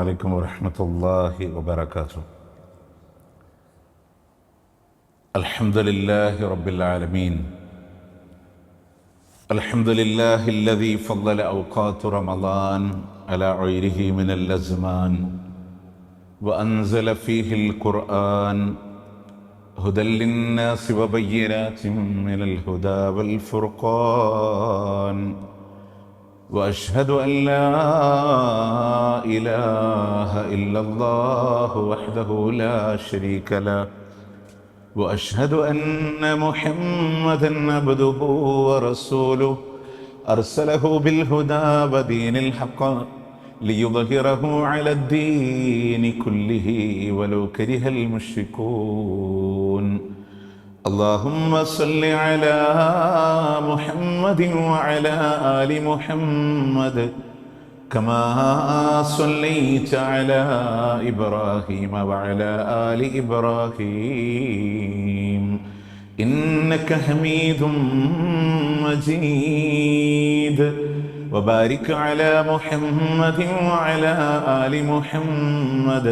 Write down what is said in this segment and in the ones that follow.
عليكم ورحمة الله وبركاته. الحمد لله رب العالمين. الحمد لله الذي فضل أوقات رمضان على غيره من الأزمان وأنزل فيه القرآن هدى للناس وبينات من الهدى والفرقان. وأشهد أن لا إله إلا الله وحده لا شريك له وأشهد أن محمدًا عبده ورسوله أرسله بالهدى ودين الحق ليظهره على الدين كله ولو كره المشركون. اللهم صل على محمد وعلى آل محمد كما صليت على إبراهيم وعلى آل إبراهيم إنك حميد مجيد. وبارك على محمد وعلى آل محمد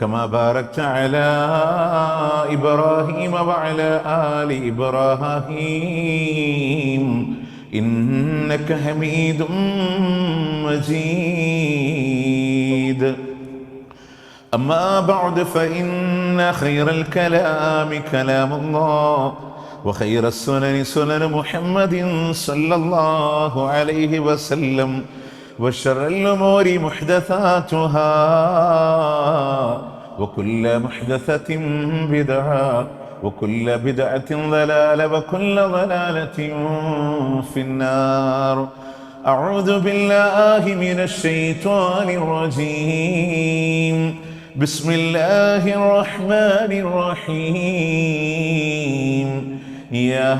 كما باركت على إبراهيم وعلى آل إبراهيم إنك حميد مجيد. أما بعد فإن خير الكلام كلام الله وخير السنن سنن محمد صلى الله عليه وسلم وشر الأمور محدثاتها وكل محدثة بدعة وكل بدعة ضلالة وكل ضلالة في النار. أعوذ بالله من الشيطان الرجيم. بسم الله الرحمن الرحيم. يا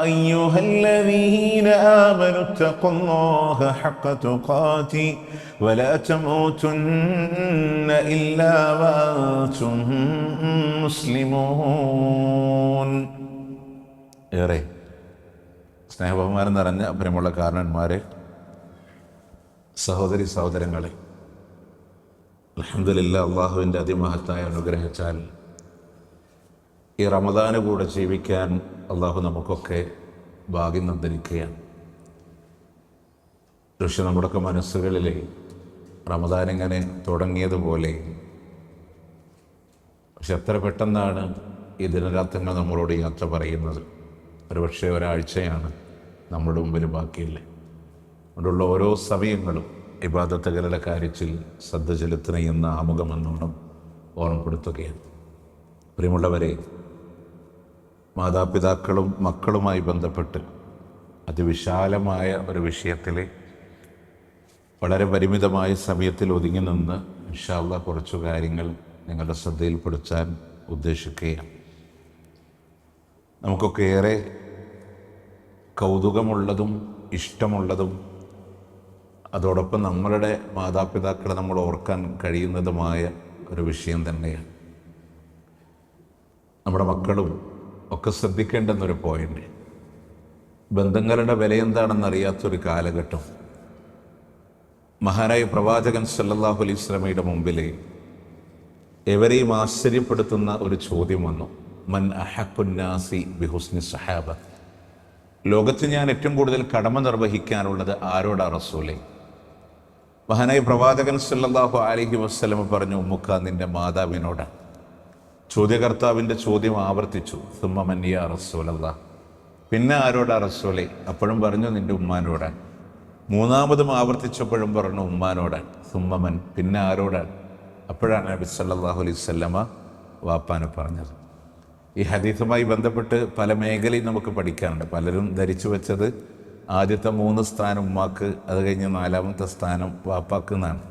أيها الذين آمنوا اتقوا الله حق تقاته ولا تموتن إلا وأنتم مسلمون. ഏറെ സ്നേഹബഹുമാനം നിറഞ്ഞ പ്രിയമുള്ള കാരണന്മാരെ, സഹോദരി സഹോദരങ്ങളെ, അൽഹംദുലില്ലാഹ്, അള്ളാഹുവിൻ്റെ അതിമഹത്തായ അനുഗ്രഹിച്ചാൽ ഈ റമദാന് കൂടെ ജീവിക്കാൻ അള്ളാഹു നമുക്കൊക്കെ ഭാഗ്യം തന്നിരിക്കുകയാണ്. പക്ഷെ നമ്മുടെയൊക്കെ മനസ്സുകളിൽ റമദാൻ ഇങ്ങനെ തുടങ്ങിയതുപോലെ, പക്ഷെ എത്ര പെട്ടെന്നാണ് ഈ ദിനരാത്രങ്ങൾ നമ്മളോട് യാത്ര പറയുന്നത്. ഒരുപക്ഷെ ഒരാഴ്ചയാണ് നമ്മുടെ മുമ്പിൽ ബാക്കിയില്ല. അതുകൊണ്ടുള്ള ഓരോ സമയങ്ങളും ഇബാദത്തുകളുടെ കാര്യത്തിൽ ശ്രദ്ധ ചെലുത്തണമെന്ന ആമുഖമെന്നോണം ഓർമ്മപ്പെടുത്തുകയാണ്. പ്രിയമുള്ളവരെ, മാതാപിതാക്കളും മക്കളുമായി ബന്ധപ്പെട്ട് അതിവിശാലമായ ഒരു വിഷയത്തിൽ വളരെ പരിമിതമായ സമയത്തിൽ ഒതുങ്ങി നിന്ന് ഇൻഷാ അല്ലാഹ് കുറച്ചു കാര്യങ്ങൾ നിങ്ങളുടെ ശ്രദ്ധയിൽപ്പെടുത്താൻ ഉദ്ദേശിക്കുകയാണ്. നമുക്കൊക്കെ ഏറെ കൗതുകമുള്ളതും ഇഷ്ടമുള്ളതും അതോടൊപ്പം നമ്മളുടെ മാതാപിതാക്കളെ നമ്മൾ ഓർക്കാൻ കഴിയുന്നതുമായ ഒരു വിഷയം തന്നെയാണ്. നമ്മുടെ മക്കളും ഒക്കെ ശ്രദ്ധിക്കേണ്ടുന്നൊരു പോയിന്റ്, ബന്ധങ്ങളുടെ വിലയെന്താണെന്നറിയാത്തൊരു കാലഘട്ടം. മഹാനായ പ്രവാചകൻ സല്ലല്ലാഹു അലൈഹി വസല്ലമയുടെ മുമ്പിൽ എവരെയും ആശ്ചര്യപ്പെടുത്തുന്ന ഒരു ചോദ്യം വന്നു. മൻ അഹഖുന്നാസി ബിഹുസ്നി സഹാബ, ലോകത്ത് ഞാൻ ഏറ്റവും കൂടുതൽ കടമ നിർവഹിക്കാനുള്ളത് ആരോടാ റസൂലേ? മഹാനായ പ്രവാചകൻ സല്ലല്ലാഹു അലൈഹി വസല്ലമ പറഞ്ഞു, ഉമ്മുക്ക, നിന്റെ മാതാവിനോടാണ്. ചോദ്യകർത്താവിൻ്റെ ചോദ്യം ആവർത്തിച്ചു, സുമ്മ മൻ യാ റസൂലല്ലാഹ്, പിന്നെ ആരോടാ റസൂലേ? അപ്പോഴും പറഞ്ഞു, നിന്റെ ഉമ്മാനോടാണ്. മൂന്നാമതും ആവർത്തിച്ചപ്പോഴും പറഞ്ഞു, ഉമ്മാനോടാണ്. സുമ്മ മൻ, പിന്നെ ആരോടാണ്? അപ്പോഴാണ് നബി സല്ലല്ലാഹു അലൈഹി വസല്ലമ വാപ്പാനെ പറഞ്ഞത്. ഈ ഹദീസുമായി ബന്ധപ്പെട്ട് പല മേഖലയും നമുക്ക് പഠിക്കാനുണ്ട്. പലരും ധരിച്ചു വെച്ചത് ആദ്യത്തെ 3 സ്ഥാനം ഉമ്മാക്ക്, അത് കഴിഞ്ഞ് 4ാമത്തെ സ്ഥാനം വാപ്പാക്ക് എന്നാണ്.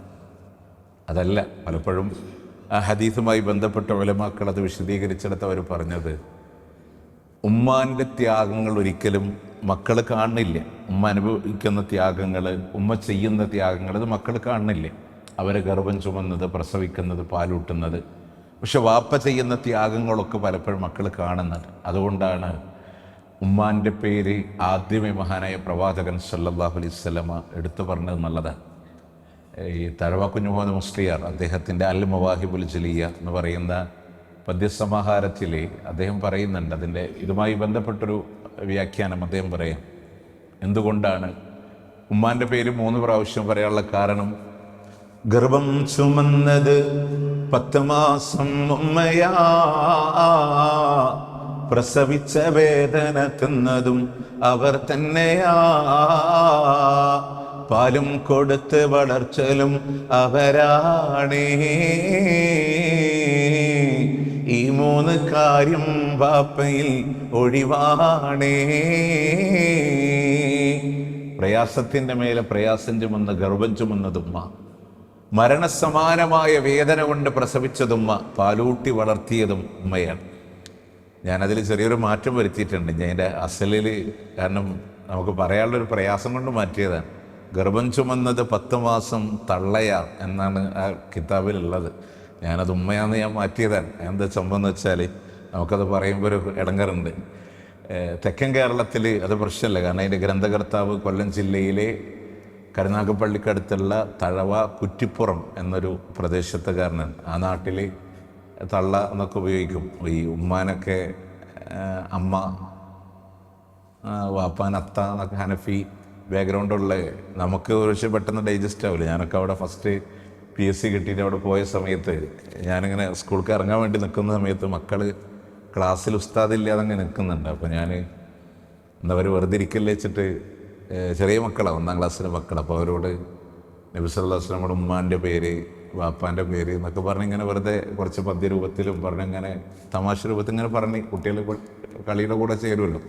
അതല്ല, പലപ്പോഴും ആ ഹദീസുമായി ബന്ധപ്പെട്ട ഉലമാക്കൾ അത് വിശദീകരിച്ചിടത്ത് അവർ പറഞ്ഞത്, ഉമ്മാൻ്റെ ത്യാഗങ്ങൾ ഒരിക്കലും മക്കൾ കാണുന്നില്ല. ഉമ്മ അനുഭവിക്കുന്ന ത്യാഗങ്ങൾ, ഉമ്മ ചെയ്യുന്ന ത്യാഗങ്ങൾ, അത് മക്കൾ കാണുന്നില്ല. അവരെ ഗർഭം ചുമന്നത്, പ്രസവിക്കുന്നത്, പാലൂട്ടുന്നത്. പക്ഷെ വാപ്പ ചെയ്യുന്ന ത്യാഗങ്ങളൊക്കെ പലപ്പോഴും മക്കൾ കാണുന്നത്. അതുകൊണ്ടാണ് ഉമ്മാൻ്റെ പേര് ആദ്യമേ മഹാനായ പ്രവാചകൻ സല്ലല്ലാഹു അലൈഹി വസല്ലമ എടുത്തു പറഞ്ഞത് നല്ലതാണ്. ഈ തഴവ കുഞ്ഞു മുഹമ്മദ് മുസ്ലിയാർ അദ്ദേഹത്തിൻ്റെ അൽ മവാഹിബുൽ ജലിയ എന്ന് പറയുന്ന പദ്യസമാഹാരത്തിൽ അദ്ദേഹം പറയുന്നുണ്ട്, അതിൻ്റെ ഇതുമായി ബന്ധപ്പെട്ടൊരു വ്യാഖ്യാനം അദ്ദേഹം പറയാം. എന്തുകൊണ്ടാണ് ഉമ്മാൻ്റെ പേര് 3 പ്രാവശ്യം പറയാനുള്ള കാരണം, ഗർഭം ചുമന്നത് 10 മാസം ഉമ്മയാ, പ്രസവിച്ച വേദന തിന്നതും അവർ തന്നെയാ, പാലും കൊടുത്ത് വളർച്ചലും അവരാണേ, ഈ 3 കാര്യം വാപ്പയിൽ ഒഴിവാണേ. പ്രയാസത്തിൻ്റെ മേലെ പ്രയാസം ചുമന്ന ഗർഭം ചുമന്നതുമ്മ, മരണസമാനമായ വേദന കൊണ്ട് പ്രസവിച്ചതുമ്മ, പാലൂട്ടി വളർത്തിയതും ഉമ്മയാണ്. ഞാനതിൽ ചെറിയൊരു മാറ്റം വരുത്തിയിട്ടുണ്ട്. ഞാൻ എൻ്റെ അസലിൽ, കാരണം നമുക്ക് പറയാനുള്ളൊരു പ്രയാസം കൊണ്ട് മാറ്റിയതാണ്. ഗർഭം ചുമന്നത് 10 മാസം തള്ളയാ എന്നാണ് ആ കിതാബിലുള്ളത്. ഞാനത് ഉമ്മയാന്ന് ഞാൻ മാറ്റിയതാണ്. എന്താ സംഭവം എന്ന് വെച്ചാൽ, നമുക്കത് പറയുമ്പോൾ ഒരു ഇടങ്ങറുണ്ട്. തെക്കൻ കേരളത്തിൽ അത് പ്രശ്നമല്ല, കാരണം അതിൻ്റെ ഗ്രന്ഥകർത്താവ് കൊല്ലം ജില്ലയിലെ കരുനാഗപ്പള്ളിക്കടുത്തുള്ള തഴവ കുറ്റിപ്പുറം എന്നൊരു പ്രദേശത്തുകാരനാണ്. ആ നാട്ടിൽ തള്ള എന്നൊക്കെ ഉപയോഗിക്കും. ഈ ഉമ്മാനൊക്കെ അമ്മ, വാപ്പാൻ അത്ത എന്നൊക്കെ ഹനഫി ബാക്ക്ഗ്രൗണ്ടുള്ള നമുക്ക് കുറച്ച് പെട്ടെന്ന് ഡൈജസ്റ്റ് ആവില്ല. ഞാനൊക്കെ അവിടെ ഫസ്റ്റ് PSC കിട്ടിയിട്ട് അവിടെ പോയ സമയത്ത്, ഞാനിങ്ങനെ സ്കൂൾക്ക് ഇറങ്ങാൻ വേണ്ടി നിൽക്കുന്ന സമയത്ത് മക്കൾ ക്ലാസ്സിൽ ഉസ്താദില്ലാതെ അങ്ങനെ നിൽക്കുന്നുണ്ട്. അപ്പോൾ ഞാൻ അവർ വെറുതെ ഇരിക്കല്ലേ വെച്ചിട്ട്, ചെറിയ മക്കളാണ്, 1ാം ക്ലാസ്സിലെ മക്കൾ. അപ്പോൾ അവരോട് നബി സല്ലല്ലാഹു അലൈഹി വസല്ലമയുടെ ഉമ്മാൻ്റെ പേര്, വാപ്പാൻ്റെ പേര് എന്നൊക്കെ പറഞ്ഞ് ഇങ്ങനെ വെറുതെ കുറച്ച് പദ്യരൂപത്തിലും പറഞ്ഞിങ്ങനെ തമാശ രൂപത്തിൽ ഇങ്ങനെ പറഞ്ഞ് കുട്ടികൾ കളിയുടെ കൂടെ ചേരുമല്ലോ.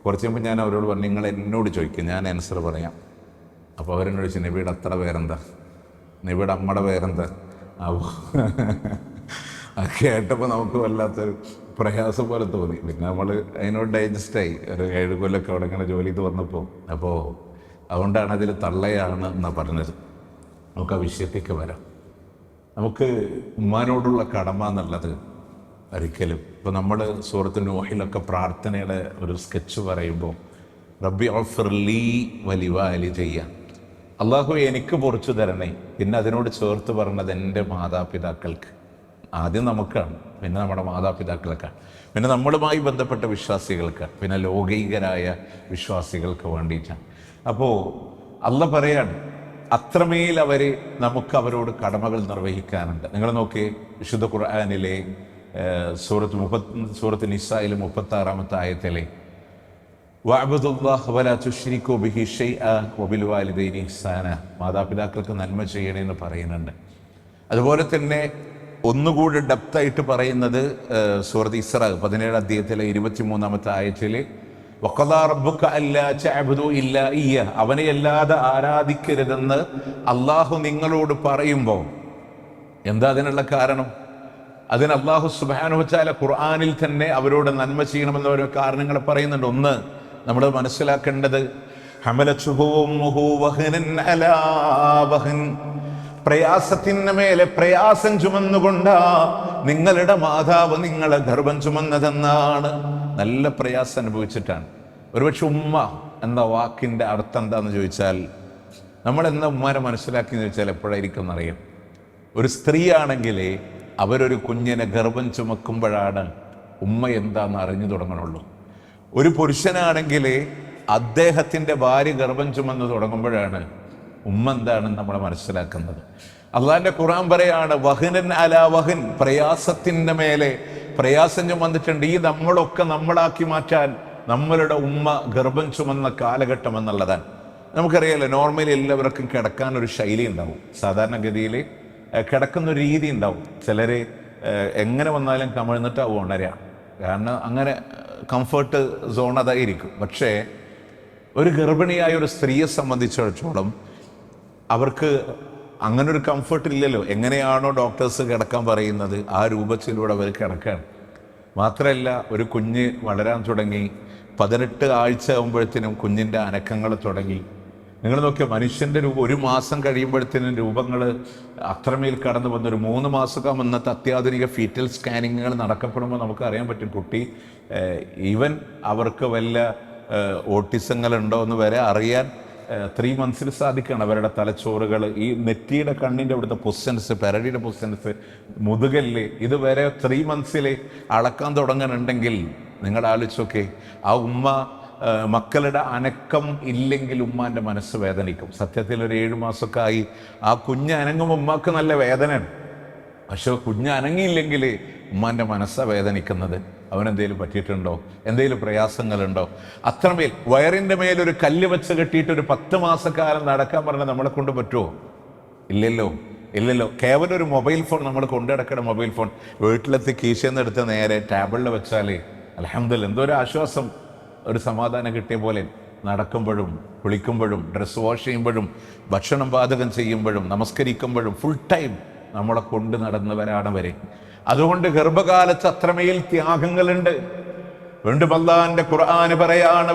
കുറച്ച് കഴിയുമ്പോൾ ഞാൻ അവരോട് പറഞ്ഞു, നിങ്ങൾ എന്നോട് ചോദിക്കും, ഞാൻ ആൻസർ പറയാം. അപ്പോൾ അവരെന്നോട് ചോദിച്ചു, നബിയുടെ അത്ര പേരെന്താ, നബിയുടെ അമ്മയുടെ പേരെന്താ? അപ്പോൾ കേട്ടപ്പോൾ നമുക്ക് വല്ലാത്തൊരു പ്രയാസം പോലെ തോന്നി. പിന്നെ നമ്മൾ അതിനോട് ഡൈജസ്റ്റായി. ഒരു 7 കൊല്ലമൊക്കെ അവിടെ ഇങ്ങനെ ജോലി ചെയ്ത് വന്നപ്പോൾ. അപ്പോൾ അതുകൊണ്ടാണ് അതിൽ തള്ളയാണ് എന്നാണ് പറഞ്ഞത്. നമുക്ക് ആ വിഷയത്തേക്ക് വരാം. നമുക്ക് ഉമ്മാനോടുള്ള കടമ എന്നുള്ളത് ഒരിക്കലും, ഇപ്പോൾ നമ്മൾ സൂറത്ത് നൂഹിലൊക്കെ പ്രാർത്ഥനയുടെ ഒരു സ്കെച്ച് പറയുമ്പോൾ, റബ്ബി ഗ്ഫിർ ലീ വലിവാലിദയ്യ, അള്ളാഹു എനിക്ക് പൊറിച്ചു തരണേ. പിന്നെ അതിനോട് ചേർത്ത് പറഞ്ഞത് എൻ്റെ മാതാപിതാക്കൾക്ക്. ആദ്യം നമുക്കാണ്, പിന്നെ നമ്മുടെ മാതാപിതാക്കൾക്കാണ്, പിന്നെ നമ്മളുമായി ബന്ധപ്പെട്ട വിശ്വാസികൾക്കാണ്, പിന്നെ ലൗകികരായ വിശ്വാസികൾക്ക് വേണ്ടിയിട്ടാണ്. അപ്പോൾ അള്ളാഹ് പറയാണ്, അത്രമേൽ നമുക്ക് അവരോട് കടമകൾ നിർവഹിക്കാനുണ്ട്. നിങ്ങൾ നോക്കിയേ, വിശുദ്ധ ഖുർആനിലെ സൂറത്ത് നിസായിലെ 36-ാമത്തെ ആയത്തിലെ വഅബ്ദുല്ലാഹ വലാ തുശ്രികൂ ബിഹി ശൈഅ വബിൽ വാലിദൈനി ഇഹ്സാന, മാതാപിതാക്കൾക്ക് നന്മ ചെയ്യണമെന്ന് പറയുന്നുണ്ട്. അതുപോലെ തന്നെ ഒന്നുകൂടി ഡെപ്തായിട്ട് പറയുന്നത് സൂറത്ത് ഇസ്രാ 17 അധ്യായത്തിലെ 23-ാമത്തെ ആയത്തിലെ വഖദാ റബ്ബുക അല്ലാ തഅബ്ദു ഇല്ലാ ഇയ്യ, അവനെ അല്ലാതെ ആരാധിക്കരുതെന്ന് അള്ളാഹു നിങ്ങളോട് പറയുമ്പോൾ എന്താ അതിനുള്ള കാരണം? അതിന് അള്ളാഹു സുബ്ഹാനഹു വ തആല ഖുർആനിൽ തന്നെ അവരോട് നന്മ ചെയ്യണമെന്ന ഓരോ കാരണങ്ങൾ പറയുന്നുണ്ട്. ഒന്ന്, നമ്മൾ മനസ്സിലാക്കേണ്ടത്, ഹമലതുഹു ഉമ്മുഹു വഹനൻ അലാ വഹൻ, പ്രയാസത്തിന് മേലെ പ്രയാസം ചുമന്നുകൊണ്ടാ നിങ്ങളുടെ മാതാവ് നിങ്ങളെ ഗർഭം ചുമന്നതെന്നാണ്. നല്ല പ്രയാസം അനുഭവിച്ചിട്ടാണ്. ഒരുപക്ഷെ ഉമ്മ എന്ന വാക്കിൻ്റെ അർത്ഥം എന്താന്ന് ചോദിച്ചാൽ, നമ്മൾ എന്താ ഉമ്മാനെ മനസ്സിലാക്കിയെന്ന് ചോദിച്ചാൽ എപ്പോഴായിരിക്കും എന്നറിയാം. ഒരു സ്ത്രീയാണെങ്കിൽ അവരൊരു കുഞ്ഞിനെ ഗർഭം ചുമക്കുമ്പോഴാണ് ഉമ്മ എന്താന്ന് അറിഞ്ഞു തുടങ്ങണുള്ളൂ. ഒരു പുരുഷനാണെങ്കിൽ അദ്ദേഹത്തിൻ്റെ ഭാര്യ ഗർഭം ചുമന്ന് തുടങ്ങുമ്പോഴാണ് ഉമ്മ എന്താണെന്ന് നമ്മൾ മനസ്സിലാക്കുന്നത്. അള്ളാഹിന്റെ ഖുർആൻ പറയാണ്, വഹനൻ അലാ വഹൻ, പ്രയാസത്തിൻ്റെ മേലെ പ്രയാസം ചുമന്നിട്ടുണ്ട്. ഈ നമ്മളൊക്കെ നമ്മളാക്കി മാറ്റാൻ നമ്മളുടെ ഉമ്മ ഗർഭം ചുമന്ന കാലഘട്ടം എന്നുള്ളതാണ്. നമുക്കറിയാലോ, നോർമലി എല്ലാവർക്കും കിടക്കാനൊരു ശൈലി ഉണ്ടാവും. സാധാരണഗതിയിൽ കിടക്കുന്നൊരു രീതി ഉണ്ടാവും. ചിലർ എങ്ങനെ വന്നാലും കമിഴ്ന്നിട്ടാവും ഉണരുക, കാരണം അങ്ങനെ കംഫർട്ട് സോൺ അതായിരിക്കും. പക്ഷേ ഒരു ഗർഭിണിയായ ഒരു സ്ത്രീയെ സംബന്ധിച്ചിടത്തോളം അവർക്ക് അങ്ങനൊരു കംഫർട്ട് ഇല്ലല്ലോ. എങ്ങനെയാണോ ഡോക്ടേഴ്സ് കിടക്കാൻ പറയുന്നത് ആ രൂപത്തിലൂടെ അവർ കിടക്കുകയാണ്. മാത്രമല്ല, ഒരു കുഞ്ഞ് വളരാൻ തുടങ്ങി 18 ആഴ്ച ആകുമ്പോഴത്തേനും കുഞ്ഞിൻ്റെ അനക്കങ്ങൾ തുടങ്ങി. നിങ്ങൾ നോക്കിയാൽ മനുഷ്യൻ്റെ രൂപം 1 മാസം കഴിയുമ്പോഴത്തേനും രൂപങ്ങൾ അത്രമേൽ കടന്നു വന്നൊരു 3 മാസമൊക്കെ വന്നത്തെ അത്യാധുനിക ഫീറ്റൽ സ്കാനിങ്ങുകൾ നടക്കപ്പെടുമ്പോൾ നമുക്ക് അറിയാൻ പറ്റും കുട്ടി ഈവൻ അവർക്ക് വല്ല ഓട്ടിസങ്ങളുണ്ടോ എന്ന് വരെ അറിയാൻ 3 months സാധിക്കണം അവരുടെ തലച്ചോറുകൾ, ഈ നെറ്റിയുടെ കണ്ണിൻ്റെ അവിടുത്തെ പൊസിഷൻസ്, പെരടിയുടെ പൊസിഷൻസ്, മുതുകല്ല്, ഇതുവരെ 3 months അളക്കാൻ തുടങ്ങുന്നുണ്ടെങ്കിൽ നിങ്ങൾ ആലോചിച്ചൊക്കെ ആ ഉമ്മ മക്കളുടെ അനക്കം ഇല്ലെങ്കിൽ ഉമ്മാൻ്റെ മനസ്സ് വേദനിക്കും. സത്യത്തിൽ ഒരു 7 മാസമൊക്കെ ആയി ആ കുഞ്ഞ് അനങ്ങുമ്പോൾ ഉമ്മാക്ക് നല്ല വേദനയാണ്. പക്ഷെ കുഞ്ഞ് അനങ്ങിയില്ലെങ്കിൽ ഉമ്മാൻ്റെ മനസ്സാണ് വേദനിക്കുന്നത്. അവനെന്തേലും പറ്റിയിട്ടുണ്ടോ, എന്തെങ്കിലും പ്രയാസങ്ങളുണ്ടോ? അത്രമേൽ വയറിൻ്റെ മേലൊരു കല്ല് വെച്ച് കെട്ടിയിട്ട് ഒരു 10 മാസക്കാലം നടക്കാൻ പറഞ്ഞാൽ നമ്മളെ കൊണ്ട് പറ്റുമോ? ഇല്ലല്ലോ, ഇല്ലല്ലോ. കേവലം ഒരു മൊബൈൽ ഫോൺ, നമ്മൾ കൊണ്ടുനടക്കണ മൊബൈൽ ഫോൺ വീട്ടിലെത്തി കീശയിൽ നിന്ന് എടുത്ത് നേരെ ടേബിളിൽ വെച്ചാൽ അൽഹംദുലില്ലാ എന്തോ ഒരു ആശ്വാസം, ഒരു സമാധാനം കിട്ടിയ പോലെ. നടക്കുമ്പോഴും കുളിക്കുമ്പോഴും ഡ്രസ്സ് വാഷ് ചെയ്യുമ്പോഴും ഭക്ഷണം പാചകം ചെയ്യുമ്പോഴും നമസ്കരിക്കുമ്പോഴും ഫുൾ ടൈം നമ്മളെ കൊണ്ട് നടന്നവരാണ് വരെ. അതുകൊണ്ട് ഗർഭകാലത്ത് അത്രമേൽ ത്യാഗങ്ങളുണ്ട്. വീണ്ടും അല്ലാഹുവിന്റെ ഖുർആന് പറയാണ്,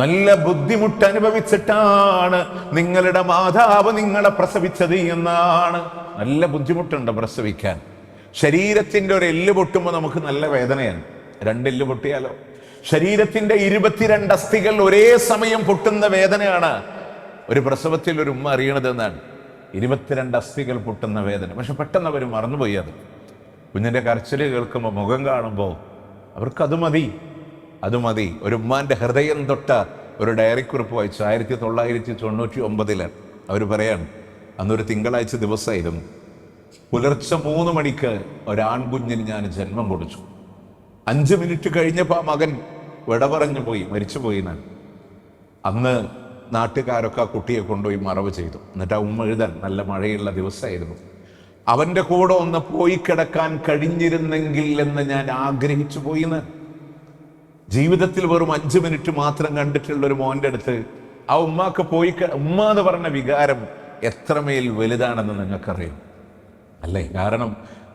നല്ല ബുദ്ധിമുട്ട് അനുഭവിച്ചിട്ടാണ് നിങ്ങളുടെ മാതാവ് നിങ്ങളെ പ്രസവിച്ചത് എന്നാണ്. നല്ല ബുദ്ധിമുട്ടുണ്ട് പ്രസവിക്കാൻ. ശരീരത്തിന്റെ ഒരു എല്ല് പൊട്ടുമ്പോൾ നമുക്ക് നല്ല വേദനയാണ്. 2 എല്ല് പൊട്ടിയാലോ? ശരീരത്തിന്റെ 22 അസ്ഥികൾ ഒരേ സമയം പൊട്ടുന്ന വേദനയാണ് ഒരു പ്രസവത്തിൽ ഒരു ഉമ്മ അറിയണത് എന്നാണ്. 22 അസ്ഥികൾ പൊട്ടുന്ന വേദന. പക്ഷെ പെട്ടെന്ന് അവർ മറന്നുപോയി. അത് കുഞ്ഞിന്റെ കരച്ചില് കേൾക്കുമ്പോൾ, മുഖം കാണുമ്പോൾ അവർക്കത് മതി, അത് മതി. ഒരു ഉമ്മാന്റെ ഹൃദയം തൊട്ട ഒരു ഡയറി കുറിപ്പ് വായിച്ചു. 1999 അവർ പറയാണ്, അന്നൊരു തിങ്കളാഴ്ച ദിവസമായിരുന്നു. പുലർച്ചെ 3 മണിക്ക് ഒരാൺകുഞ്ഞിന് ഞാൻ ജന്മം കൊടുത്തു. 5 മിനിറ്റ് കഴിഞ്ഞപ്പോൾ ആ മകൻ വിട പറഞ്ഞു പോയി, മരിച്ചുപോയി എന്നാണ്. അന്ന് നാട്ടുകാരൊക്കെ ആ കുട്ടിയെ കൊണ്ടുപോയി മറവ് ചെയ്തു. എന്നിട്ട് ആ ഉമ്മ എഴുതാൻ, നല്ല മഴയുള്ള ദിവസമായിരുന്നു, അവൻ്റെ കൂടെ ഒന്ന് പോയി കിടക്കാൻ കഴിഞ്ഞിരുന്നെങ്കിൽ എന്ന് ഞാൻ ആഗ്രഹിച്ചു പോയിന്ന്. ജീവിതത്തിൽ വെറും 5 മിനിറ്റ് മാത്രം കണ്ടിട്ടുള്ള ഒരു മോൻ്റെ അടുത്ത് ആ ഉമ്മാക്ക് പോയി, ഉമ്മ എന്ന് പറഞ്ഞ വികാരം എത്രമേൽ വലുതാണെന്ന് നിങ്ങൾക്കറിയാം അല്ലേ? കാരണം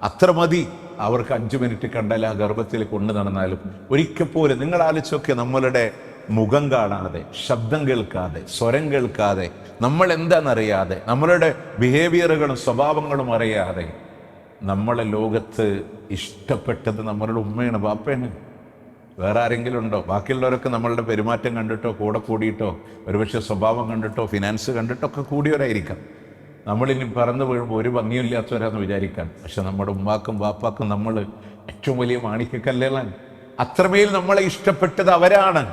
അത്ര മതി അവർക്ക്. 5 മിനിറ്റ് കണ്ടാൽ ആ ഗർഭത്തിൽ കൊണ്ടു നടന്നാലും ഒരിക്കൽ പോലും നിങ്ങൾ ആലോചിച്ചൊക്കെ, നമ്മളുടെ മുഖം കാണാതെ, ശബ്ദം കേൾക്കാതെ, സ്വരം കേൾക്കാതെ, നമ്മൾ എന്താണെന്നറിയാതെ, നമ്മളുടെ ബിഹേവിയറുകളും സ്വഭാവങ്ങളും അറിയാതെ നമ്മളെ ലോകത്ത് ഇഷ്ടപ്പെട്ടത് നമ്മളുടെ ഉമ്മയാണ്, ബാപ്പയാണ്. വേറെ ആരെങ്കിലും ഉണ്ടോ? ബാക്കിയുള്ളവരൊക്കെ നമ്മളുടെ പെരുമാറ്റം കണ്ടിട്ടോ, കൂടെ കൂടിയിട്ടോ, ഒരുപക്ഷെ സ്വഭാവം കണ്ടിട്ടോ, ഫിനാൻസ് കണ്ടിട്ടോ ഒക്കെ കൂടിയവരായിരിക്കാം. നമ്മളിനി പറന്നു വീഴുമ്പോൾ ഒരു ഭംഗിയില്ലാത്തവരാന്ന് വിചാരിക്കാം. പക്ഷെ നമ്മുടെ ഉമ്മാക്കും ബാപ്പാക്കും നമ്മൾ ഏറ്റവും വലിയ മാണിക്യക്കല്ലുകളാണ്. അത്രമേൽ നമ്മളെ ഇഷ്ടപ്പെട്ടത് അവരാണ്.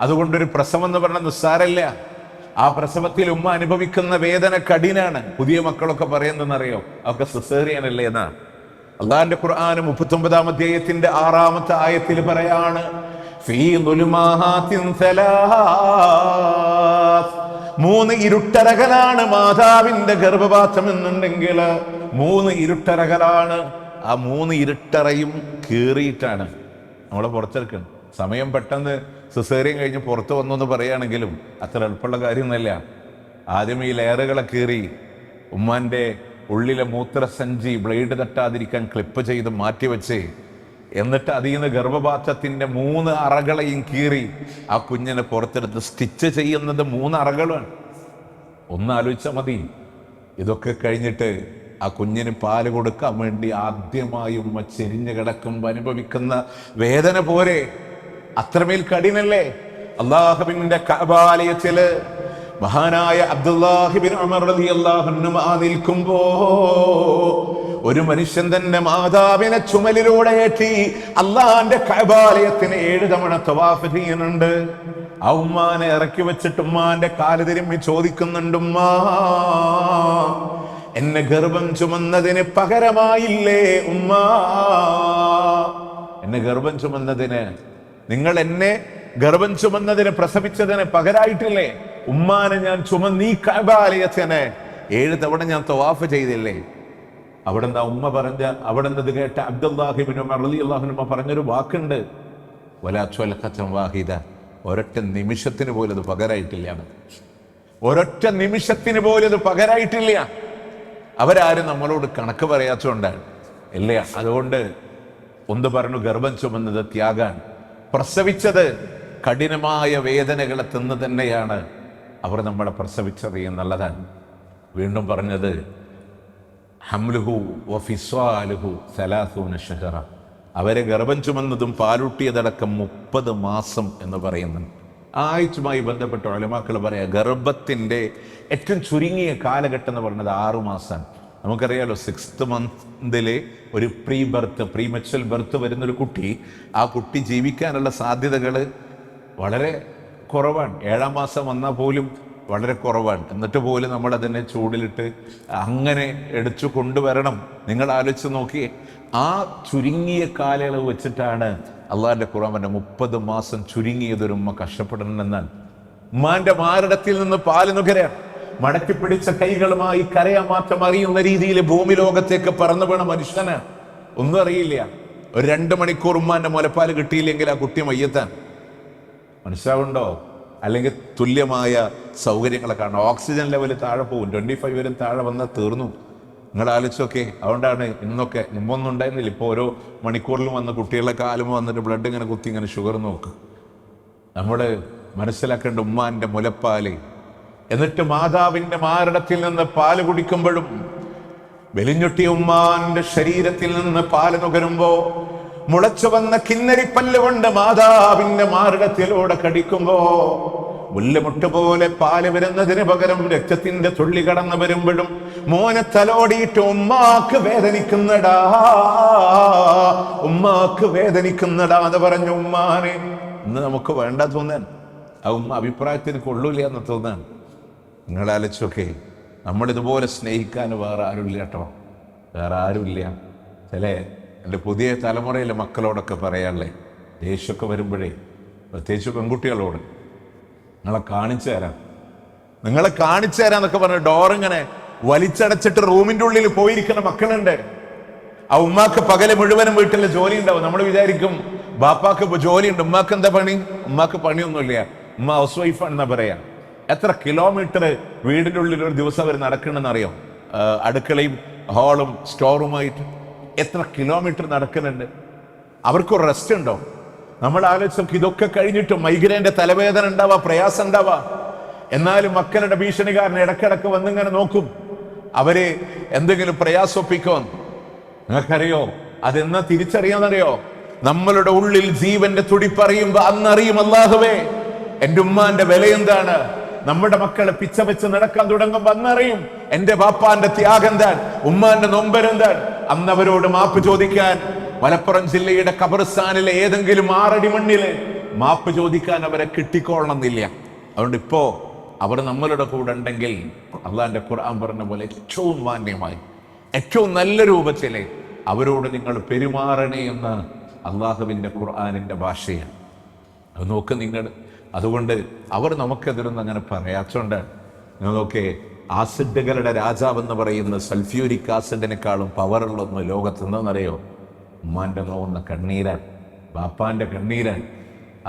അതുകൊണ്ടൊരു പ്രസവം എന്ന് പറഞ്ഞാൽ നിസ്സാരല്ല. ആ പ്രസവത്തിൽ ഉമ്മ അനുഭവിക്കുന്ന വേദന കഠിനാണ്. പുതിയ മക്കളൊക്കെ പറയുന്നതെന്നറിയോ? അവർക്ക് സിസേറിയനല്ലേ എന്നാണ്. അള്ളാഹിന്റെ ഖുർആൻ 39-ാം അധ്യായത്തിന്റെ 6-ാമത്തെ ആയത്തിൽ പറയാണ്, ഫീ ദുലുമാഹാത്തിൻ സലാസ്, 3 ഇരുട്ടറകളാണ് മാതാവിന്റെ ഗർഭപാത്രം എന്നുണ്ടെങ്കിൽ 3 ഇരുട്ടറകളാണ്. ആ 3 ഇരുട്ടറയും കീറിയിട്ടാണ് നമ്മളെ പുറത്തെടുക്കുന്നത്. സമയം പെട്ടെന്ന് സിസേറിയൻ കഴിഞ്ഞ് പുറത്ത് വന്നു എന്ന് പറയുകയാണെങ്കിലും അത്ര എളുപ്പമുള്ള കാര്യമൊന്നുമല്ല. ആദ്യം ഈ ലെയറുകളെ കീറി ഉമ്മാന്റെ ഉള്ളിലെ മൂത്രസഞ്ചി ബ്ലേഡ് തട്ടാതിരിക്കാൻ ക്ലിപ്പ് ചെയ്ത് മാറ്റിവെച്ച്, എന്നിട്ട് അതിൽ നിന്ന് ഗർഭപാത്രത്തിന്റെ 3 അറകളെയും കീറി ആ കുഞ്ഞിനെ പുറത്തെടുത്ത് സ്റ്റിച്ച് ചെയ്യുന്നത് 3 അറകളാണ്. ഒന്നാലോചിച്ചാൽ മതി. ഇതൊക്കെ കഴിഞ്ഞിട്ട് ആ കുഞ്ഞിന് പാല് കൊടുക്കാൻ വേണ്ടി ആദ്യമായി ഉമ്മ ചെരിഞ്ഞു കിടക്കുമ്പോൾ അനുഭവിക്കുന്ന വേദന പോരെ, അത്രമേൽ കഠിനല്ലേ? അല്ലാഹുവിന്റെ കഅബാലയത്തില് മഹാനായ അബ്ദുല്ലാഹി ബിൻ ഉമർ റളിയല്ലാഹു അൻഹു നിൽക്കുമ്പോ ഒരു മനുഷ്യൻ തന്റെ മാതാവിനെ ചുമലിലൂടെ ഏറ്റി അള്ളാന്റെ കഅബാലയത്തിന് 7 തവണ തവാഫ് ചെയ്യുന്നുണ്ട്. ആ ഉമ്മാനെ ഇറക്കി വെച്ചിട്ട് ഉമ്മാന്റെ കാല് തിരുമ്മി ചോദിക്കുന്നുണ്ട്, ഉമ്മാ, എന്നെ ഗർഭം ചുമന്നതിന് പകരമായില്ലേ ഉമ്മാ? എന്നെ ഗർഭം ചുമന്നതിന്, നിങ്ങൾ എന്നെ ഗർഭം ചുമന്നതിന്, പ്രസവിച്ചതിന് പകരായിട്ടില്ലേ? ഉമ്മാനെ ഞാൻ ചുമന്നീ കഅബാലയത്തിനെ 7 തവണ ഞാൻ തവാഫ് ചെയ്തില്ലേ? അവിടെ എന്താ ഉമ്മ പറഞ്ഞ, അവിടെ ഇത് കേട്ട അബ്ദുല്ലാഹി ഇബ്നു ഉമർ റളിയല്ലാഹു അൻഹു പറഞ്ഞൊരു വാക്കുണ്ട്, വലാ ത്വലഖതൻ വാഹിദ, ഒരൊറ്റ നിമിഷത്തിന് പോലും അത് പകരായിട്ടില്ല. ഒരൊറ്റ നിമിഷത്തിന് പോലും അത് പകരായിട്ടില്ല. അവരാരും നമ്മളോട് കണക്ക് പറയാത്തതുകൊണ്ടാണ് ഇല്ല. അതുകൊണ്ട് ഒന്ന് പറഞ്ഞു, ഗർഭം ചുമന്നത് ത്യാഗാൻ, പ്രസവിച്ചത് കഠിനമായ വേദനകളെ തിന്ന് തന്നെയാണ് അവർ നമ്മളെ പ്രസവിച്ചത് എന്നുള്ളതാണ്. വീണ്ടും പറഞ്ഞത് ഹംലുഹു വഫിസ്വാലുഹു 30 ശഹറ, അവരെ ഗർഭം ചുമന്നതും പാലൂട്ടിയതടക്കം 30 മാസം എന്ന് പറയുന്നുണ്ട്. ആയുസുമായി ബന്ധപ്പെട്ട ഉലമാക്കൾ പറയാം, ഗർഭത്തിൻ്റെ ഏറ്റവും ചുരുങ്ങിയ കാലഘട്ടം എന്ന് പറയുന്നത് 6 മാസമാണ്. നമുക്കറിയാലോ, 6th മന്തിലെ ഒരു പ്രീ മെച്വൽ ബർത്ത് വരുന്നൊരു കുട്ടി, ആ കുട്ടി ജീവിക്കാനുള്ള സാധ്യതകൾ വളരെ കുറവാണ്. 7ാം മാസം വന്നാൽ പോലും വളരെ കുറവാണ്. എന്നിട്ട് പോലും നമ്മളതിനെ ചൂടിലിട്ട് അങ്ങനെ എടുത്തു കൊണ്ടുവരണം. നിങ്ങൾ ആലോചിച്ച് നോക്കിയേ, ആ ചുരുങ്ങിയ കാലയളവ് വെച്ചിട്ടാണ് അള്ളാഹിന്റെ ഖുർആൻ പറഞ്ഞ 30 മാസം ചുരുങ്ങിയതൊരു ഉമ്മ കഷ്ടപ്പെടണമെന്നാണ്. ഉമ്മാന്റെ മാരടത്തിൽ നിന്ന് പാല് നുകരാൻ മടക്കി പിടിച്ച കൈകളുമായി കരയാൻ മാത്രം അറിയുന്ന രീതിയിൽ ഭൂമി ലോകത്തേക്ക് പറന്നു വീണ മനുഷ്യന് ഒന്നും അറിയില്ല. ഒരു 2 മണിക്കൂർ ഉമ്മാന്റെ മുലപ്പാല് കിട്ടിയില്ലെങ്കിൽ ആ കുട്ടി മയ്യത്താൻ. മനസ്സിലാവുണ്ടോ? അല്ലെങ്കിൽ തുല്യമായ സൗകര്യങ്ങളെ കാണണം. ഓക്സിജൻ ലെവൽ താഴെ പോകും. 25 വരെ താഴെ വന്നാൽ തീർന്നു. നിങ്ങൾ ആലോചിച്ചൊക്കെ. അതുകൊണ്ടാണ് ഇന്നൊക്കെ, മുമ്പൊന്നും ഉണ്ടായിരുന്നില്ല, ഇപ്പോൾ ഓരോ മണിക്കൂറിലും വന്ന് കുട്ടികളുടെ കാലും വന്നിട്ട് ബ്ലഡ് ഇങ്ങനെ കുത്തി ഇങ്ങനെ ഷുഗർ നോക്കുക. നമ്മൾ മനസ്സിലാക്കേണ്ട ഉമ്മാന്റെ മുലപ്പാല്. എന്നിട്ട് മാതാവിന്റെ മാരടത്തിൽ നിന്ന് പാല് കുടിക്കുമ്പോഴും വെലിഞ്ഞൊട്ടിയ ഉമ്മാന്റെ ശരീരത്തിൽ നിന്ന് പാല് നുകരുമ്പോ മുളച്ചു വന്ന കിന്നരിപ്പല്ല് കൊണ്ട് മാതാവിന്റെ മാരടത്തിലൂടെ കടിക്കുമ്പോ മുല്ലമുട്ട് പോലെ പാല് വരുന്നതിന് പകരം രക്തത്തിന്റെ തുള്ളി കടന്നു വരുമ്പോഴും മോനെ തലോടിയിട്ട് ഉമ്മാക്ക് വേദനിക്കുന്നടാ, ഉമ്മാക്ക് വേദനിക്കുന്നടാ എന്ന് പറഞ്ഞു ഉമ്മാനെ. ഇന്ന് നമുക്ക് വേണ്ട തോന്നാൻ, ആ ഉമ്മ അഭിപ്രായത്തിന് കൊള്ളൂല എന്ന് തോന്നാൻ. നിങ്ങൾ ആലോചിച്ചൊക്കെ, നമ്മളിതുപോലെ സ്നേഹിക്കാൻ വേറെ ആരുമില്ല കേട്ടോ, വേറെ ആരുമില്ല. ചില എൻ്റെ പുതിയ തലമുറയിലെ മക്കളോടൊക്കെ പറയാനുള്ളേ, ദേഷ്യമൊക്കെ വരുമ്പോഴേ, പ്രത്യേകിച്ച് പെൺകുട്ടികളോട്, നിങ്ങളെ കാണിച്ചു തരാന്നൊക്കെ പറഞ്ഞ് ഡോറിങ്ങനെ വലിച്ചടച്ചിട്ട് റൂമിൻ്റെ ഉള്ളിൽ പോയിരിക്കുന്ന മക്കളുണ്ട്. ആ ഉമ്മാക്ക് പകല് മുഴുവനും വീട്ടിലെ ജോലി ഉണ്ടാവും. നമ്മൾ വിചാരിക്കും ബാപ്പാക്ക് ജോലി ഉണ്ട്, ഉമ്മാക്ക് എന്താ പണി? ഉമ്മാക്ക് പണിയൊന്നുമില്ല, ഉമ്മ ഹൗസ് വൈഫാണെന്നാ പറയാ. എത്ര കിലോമീറ്റർ വീടിൻ്റെ ഉള്ളിൽ ഒരു ദിവസം അവർ നടക്കണമെന്ന് അറിയോ? അടുക്കളയും ഹാളും സ്റ്റോറുമായിട്ട് എത്ര കിലോമീറ്റർ നടക്കുന്നുണ്ട്. അവർക്കൊരു റെസ്റ്റ് ഉണ്ടോ? നമ്മൾ ആലോചിച്ചു, ഇതൊക്കെ കഴിഞ്ഞിട്ട് മൈഗ്രൈൻ്റെ തലവേദന ഉണ്ടാവാ, പ്രയാസം ഉണ്ടാവാ. എന്നാലും മക്കളുടെ ഭീഷണികാരൻ ഇടക്കിടക്ക് വന്നിങ്ങനെ നോക്കും, അവര് എന്തെങ്കിലും പ്രയാസൊപ്പിക്കോ. നിങ്ങൾക്കറിയോ അതെന്നാ തിരിച്ചറിയാന്നറിയോ? നമ്മളുടെ ഉള്ളിൽ ജീവന്റെ തുടിപ്പറിയുമ്പോ അന്നറിയും, അല്ലാഹുവേ എന്റെ ഉമ്മാന്റെ വില എന്താണ്. നമ്മുടെ മക്കളെ പിച്ച വെച്ച് നടക്കാൻ തുടങ്ങുമ്പോ അന്നറിയും എന്റെ ബാപ്പാന്റെ ത്യാഗം എന്താണ്, ഉമ്മാന്റെ നൊമ്പരെന്താണ്. അന്നവരോട് മാപ്പ് ചോദിക്കാൻ മലപ്പുറം ജില്ലയുടെ ഖബർസ്ഥാനിലെ ഏതെങ്കിലും 6 അടി മണ്ണില് മാപ്പ് ചോദിക്കാൻ അവരെ കിട്ടിക്കൊള്ളണമെന്നില്ല. അതുകൊണ്ട് ഇപ്പോ അവർ നമ്മളുടെ കൂടെ ഉണ്ടെങ്കിൽ അള്ളാഹിന്റെ ഖുർആൻ പറഞ്ഞ പോലെ ഏറ്റവും മാന്യമായി, ഏറ്റവും നല്ല രൂപത്തിലെ അവരോട് നിങ്ങൾ പെരുമാറണേ എന്ന് അള്ളാഹുവിന്റെ ഖുർആനിന്റെ ഭാഷയാണ്. അത് നോക്ക് നിങ്ങൾ. അതുകൊണ്ട് അവർ നമുക്കെതിരൊന്നും അങ്ങനെ പറയാത്തോണ്ട് നിങ്ങളൊക്കെ ആസിഡുകളുടെ രാജാവെന്ന് പറയുന്ന സൾഫ്യൂരിക് ആസിഡിനെക്കാളും പവറുള്ളൊന്ന് ലോകത്തെന്തെന്നറിയോ? ഉമ്മാന്റെ നോവുന്ന കണ്ണീരാൻ, ബാപ്പാന്റെ കണ്ണീരാൻ.